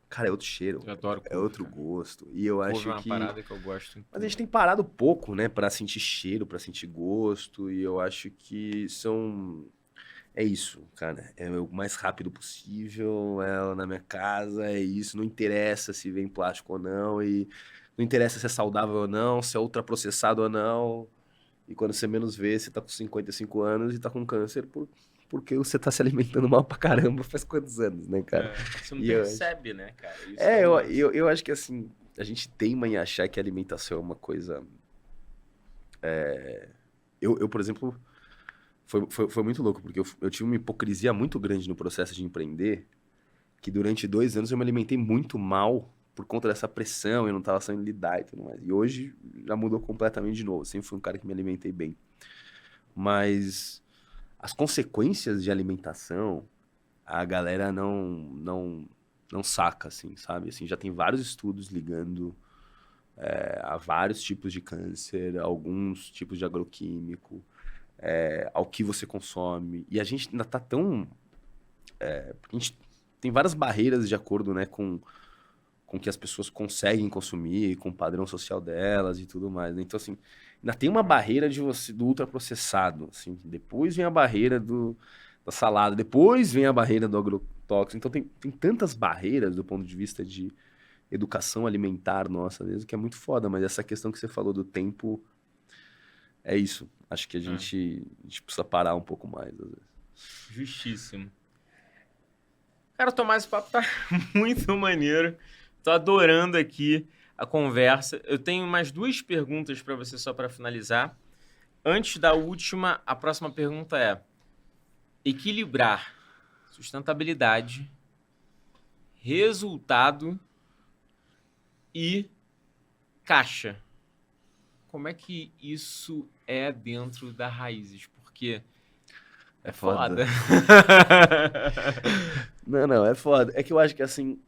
cara, é outro cheiro, Eu adoro é couve, outro cara. gosto. E eu Couve é acho uma que, parada que eu gosto em mas a gente tudo. tem parado pouco, né, pra sentir cheiro, pra sentir gosto, e eu acho que é isso, cara. É o mais rápido possível, é na minha casa, é isso. Não interessa se vem plástico ou não, e não interessa se é saudável ou não, se é ultraprocessado ou não. E quando você menos vê, você tá com 55 anos e tá com câncer porque você tá se alimentando mal pra caramba faz quantos anos, né, cara? É, você não E eu acho. percebe, né, cara? Isso que é É, o eu, lance. eu, eu acho que assim, a gente teima em achar que a alimentação é uma coisa. Por exemplo, foi muito louco, porque eu tive uma hipocrisia muito grande no processo de empreender, que durante 2 anos eu me alimentei muito mal por conta dessa pressão, eu não tava sabendo lidar e tudo mais. E hoje já mudou completamente de novo. Eu sempre fui um cara que me alimentei bem. Mas as consequências de alimentação, a galera não saca, assim, sabe? Assim, já tem vários estudos ligando a vários tipos de câncer, alguns tipos de agroquímico, ao que você consome. E a gente ainda tá tão. A gente tem várias barreiras de acordo, né, com que as pessoas conseguem consumir, com o padrão social delas e tudo mais, né? Então, assim, ainda tem uma barreira do ultraprocessado, assim. Depois vem a barreira da salada, depois vem a barreira do agrotóxico. Então, tem tantas barreiras do ponto de vista de educação alimentar nossa mesmo, que é muito foda. Mas essa questão que você falou do tempo, é isso. Acho que a É, gente precisa parar um pouco mais, às vezes. justíssimo. Cara, Tomás, o papo tá muito maneiro. Tô adorando aqui a conversa. Eu tenho mais duas perguntas para você só para finalizar. Antes da última, a próxima pergunta é: equilibrar sustentabilidade, resultado e caixa. Como é que isso é dentro da Raízes? Porque É é foda. foda. Não, não, é foda. É que eu acho que assim.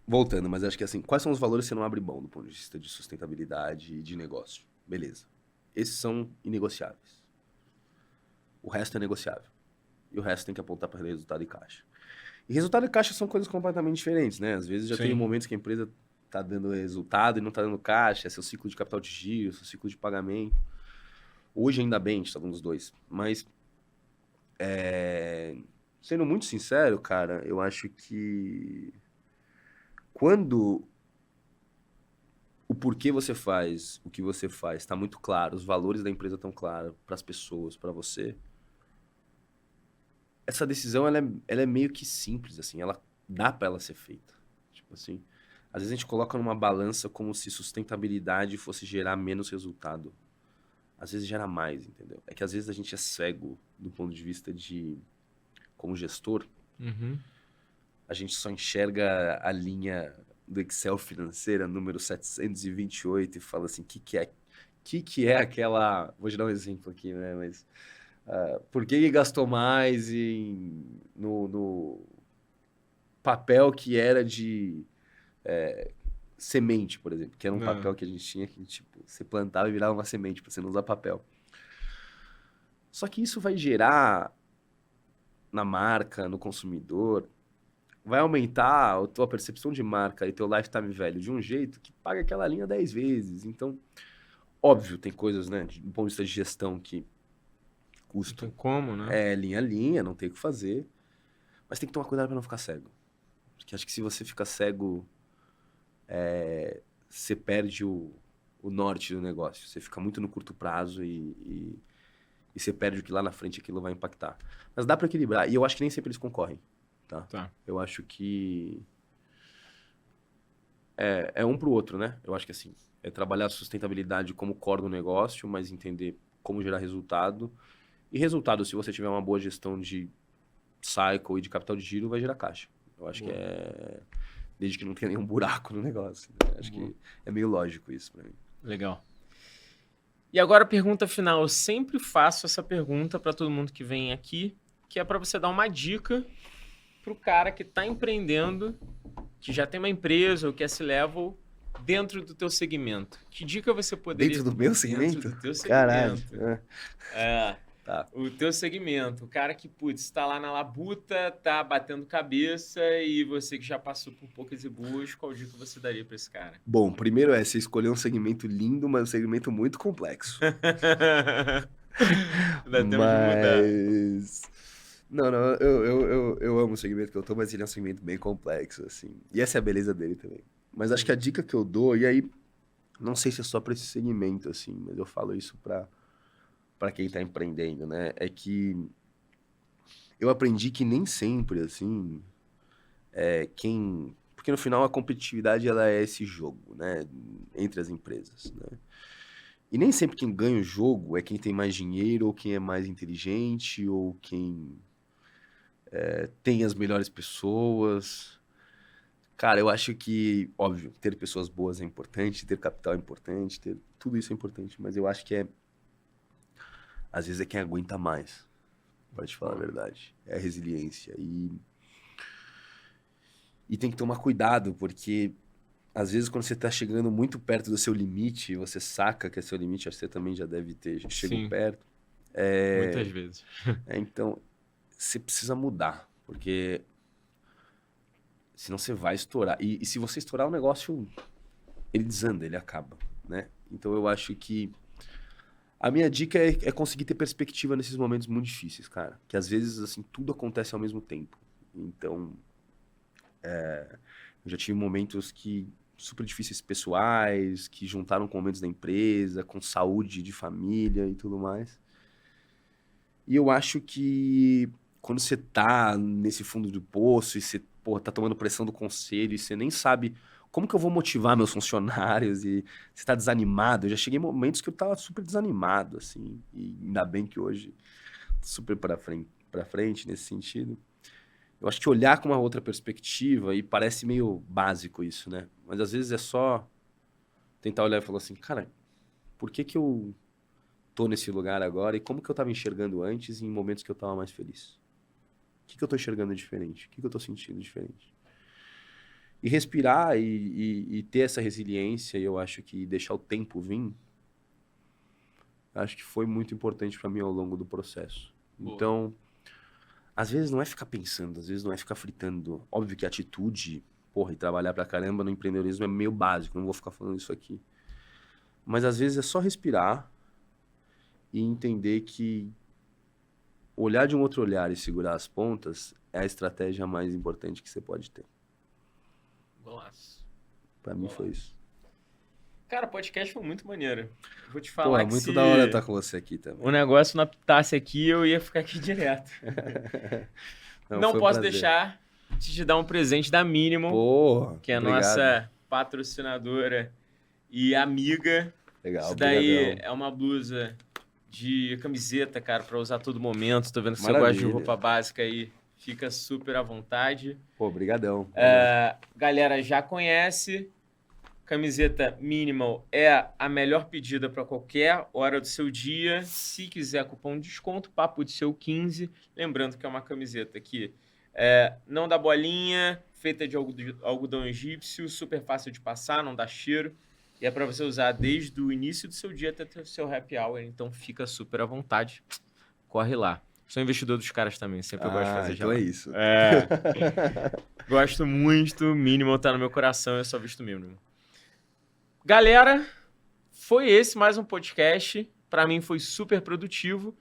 Voltando, mas acho que assim, quais são os valores que você não abre mão do ponto de vista de sustentabilidade e de negócio? Beleza. Esses são inegociáveis. O resto é negociável. E o resto tem que apontar para resultado e caixa. E resultado e caixa são coisas completamente diferentes, né? Às vezes já tem Sim. momentos que a empresa tá dando resultado e não tá dando caixa, é seu ciclo de capital de giro, seu ciclo de pagamento. Hoje ainda bem, a gente tá dando os dois. Mas, sendo muito sincero, cara, eu acho que quando o porquê você faz o que você faz está muito claro, os valores da empresa estão claros para as pessoas, para você, essa decisão ela é meio que simples, assim, ela dá para ela ser feita. Tipo assim, às vezes a gente coloca numa balança como se sustentabilidade fosse gerar menos resultado. Às vezes gera mais, entendeu? É que às vezes a gente é cego do ponto de vista de, como gestor, Uhum. a gente só enxerga a linha do Excel financeira, número 728, e fala assim, o que é aquela... Vou te dar um exemplo aqui, né? Mas por que gastou mais no papel que era semente, por exemplo, que era um Não. papel que a gente tinha que, tipo, você plantava e virava uma semente pra você não usar papel. Só que isso vai gerar na marca, no consumidor, vai aumentar a tua percepção de marca e teu lifetime value de um jeito que paga aquela linha 10 vezes. Então, óbvio, tem coisas, né, do ponto de vista de gestão que Não custam. tem como, né? É linha a linha, não tem o que fazer. Mas tem que tomar cuidado para não ficar cego. Porque acho que se você fica cego, você perde o norte do negócio. Você fica muito no curto prazo e você perde o que lá na frente aquilo vai impactar. Mas dá para equilibrar. E eu acho que nem sempre eles concorrem. Tá. Eu acho que é um pro outro, né? Eu acho que assim, é trabalhar a sustentabilidade como core do negócio, mas entender como gerar resultado. E resultado, se você tiver uma boa gestão de cycle e de capital de giro, vai gerar caixa. Eu acho que Boa. desde que não tenha nenhum buraco no negócio. Né? Acho Boa. que é meio lógico isso pra mim. Legal. E agora a pergunta final. Eu sempre faço essa pergunta para todo mundo que vem aqui, que é para você dar uma dica pro cara que tá empreendendo, que já tem uma empresa ou que é C-level dentro do teu segmento. Que dica você poderia... Dentro do meu segmento? Dentro do teu Caralho. segmento. É. Tá. O teu segmento, o cara que, putz, tá lá na labuta, tá batendo cabeça e você que já passou por poucas e boas, qual dica você daria pra esse cara? Bom, primeiro você escolheu um segmento lindo, mas um segmento muito complexo. Dá tempo de mudar. Mas... Não, eu amo o segmento que eu tô, mas ele é um segmento bem complexo, assim. E essa é a beleza dele também. Mas acho que a dica que eu dou, e aí, não sei se é só pra esse segmento, assim, mas eu falo isso pra quem tá empreendendo, né? É que eu aprendi que nem sempre, assim, porque no final a competitividade, ela é esse jogo, né? Entre as empresas, né? E nem sempre quem ganha o jogo é quem tem mais dinheiro, ou quem é mais inteligente, ou quem tem as melhores pessoas. Cara, eu acho que, óbvio, ter pessoas boas é importante, ter capital é importante, ter tudo isso é importante, mas eu acho que às vezes é quem aguenta mais, pra te falar a verdade. É a resiliência. E tem que tomar cuidado, porque às vezes quando você tá chegando muito perto do seu limite, você saca que é seu limite, acho que você também já deve ter, já chegou Sim. perto. Muitas vezes. Então, você precisa mudar, porque senão você vai estourar. E se você estourar o negócio, ele desanda, ele acaba, né? Então eu acho que a minha dica é conseguir ter perspectiva nesses momentos muito difíceis, cara. Que às vezes, assim, tudo acontece ao mesmo tempo. Então, eu já tive momentos super difíceis pessoais, que juntaram com momentos da empresa, com saúde de família e tudo mais. E eu acho que quando você tá nesse fundo do poço e você, pô, tá tomando pressão do conselho e você nem sabe como que eu vou motivar meus funcionários e você tá desanimado. Eu já cheguei em momentos que eu tava super desanimado, assim, e ainda bem que hoje tô super pra frente nesse sentido. Eu acho que olhar com uma outra perspectiva, e parece meio básico isso, né? Mas às vezes é só tentar olhar e falar assim, cara, por que que eu tô nesse lugar agora e como que eu tava enxergando antes em momentos que eu tava mais feliz? O que que eu tô enxergando diferente? O que que eu tô sentindo diferente? E respirar e ter essa resiliência, e eu acho que deixar o tempo vir, acho que foi muito importante para mim ao longo do processo. Boa. Então, às vezes não é ficar pensando, às vezes não é ficar fritando. Óbvio que a atitude, porra, e trabalhar pra caramba no empreendedorismo é meio básico, não vou ficar falando isso aqui. Mas às vezes é só respirar e entender que olhar de um outro olhar e segurar as pontas é a estratégia mais importante que você pode ter. Golaço. Pra mim foi isso. Cara, o podcast foi muito maneiro. Eu vou te Pô, falar é que muito se da hora estar com você aqui também. o negócio não apitasse aqui, eu ia ficar aqui direto. Não foi um posso prazer. deixar de te dar um presente da Minimal, Pô, que é a obrigado. nossa patrocinadora e amiga. Legal, Isso daí obrigadão. é uma blusa de camiseta, cara, pra usar a todo momento. Tô vendo que você gosta de Maravilha. roupa básica aí. Fica super à vontade. Pô, brigadão. Galera já conhece. Camiseta Minimal é a melhor pedida para qualquer hora do seu dia. Se quiser cupom de desconto, Papo de Seu 15. Lembrando que é uma camiseta que não dá bolinha, feita de algodão egípcio, super fácil de passar, não dá cheiro. E é para você usar desde o início do seu dia até o seu happy hour. Então fica super à vontade. Corre lá. Sou investidor dos caras também, sempre eu gosto de fazer então gelado. é isso. Gosto muito, mínimo tá no meu coração, eu só visto mínimo. Galera, foi esse mais um podcast. Para mim foi super produtivo.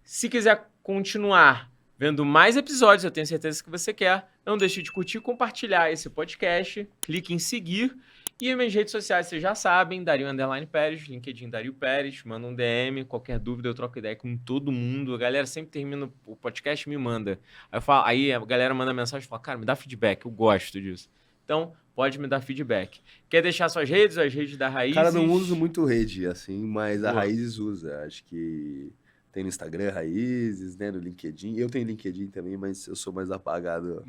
Se quiser continuar vendo mais episódios, eu tenho certeza que você quer, não deixe de curtir e compartilhar esse podcast. Clique em seguir. E as minhas redes sociais, vocês já sabem, Dario_Pérez, LinkedIn Dario Pérez, manda um DM, qualquer dúvida eu troco ideia com todo mundo. A galera sempre termina o podcast e me manda. Aí a galera manda mensagem e fala, cara, me dá feedback, eu gosto disso. Então, pode me dar feedback. Quer deixar suas redes, as redes da Raízes? Cara, não uso muito rede, assim, mas a Boa. Raízes usa. Acho que tem no Instagram Raízes, né, no LinkedIn. Eu tenho LinkedIn também, mas eu sou mais apagado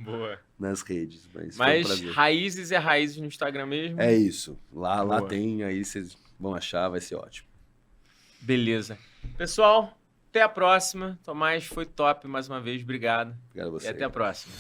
nas redes. Mas foi um prazer. Raízes é Raízes no Instagram mesmo? É isso. Lá Boa. tem, aí vocês vão achar, vai ser ótimo. Beleza. Pessoal, até a próxima. Tomás, foi top mais uma vez. Obrigado. Obrigado a você. E até a próxima.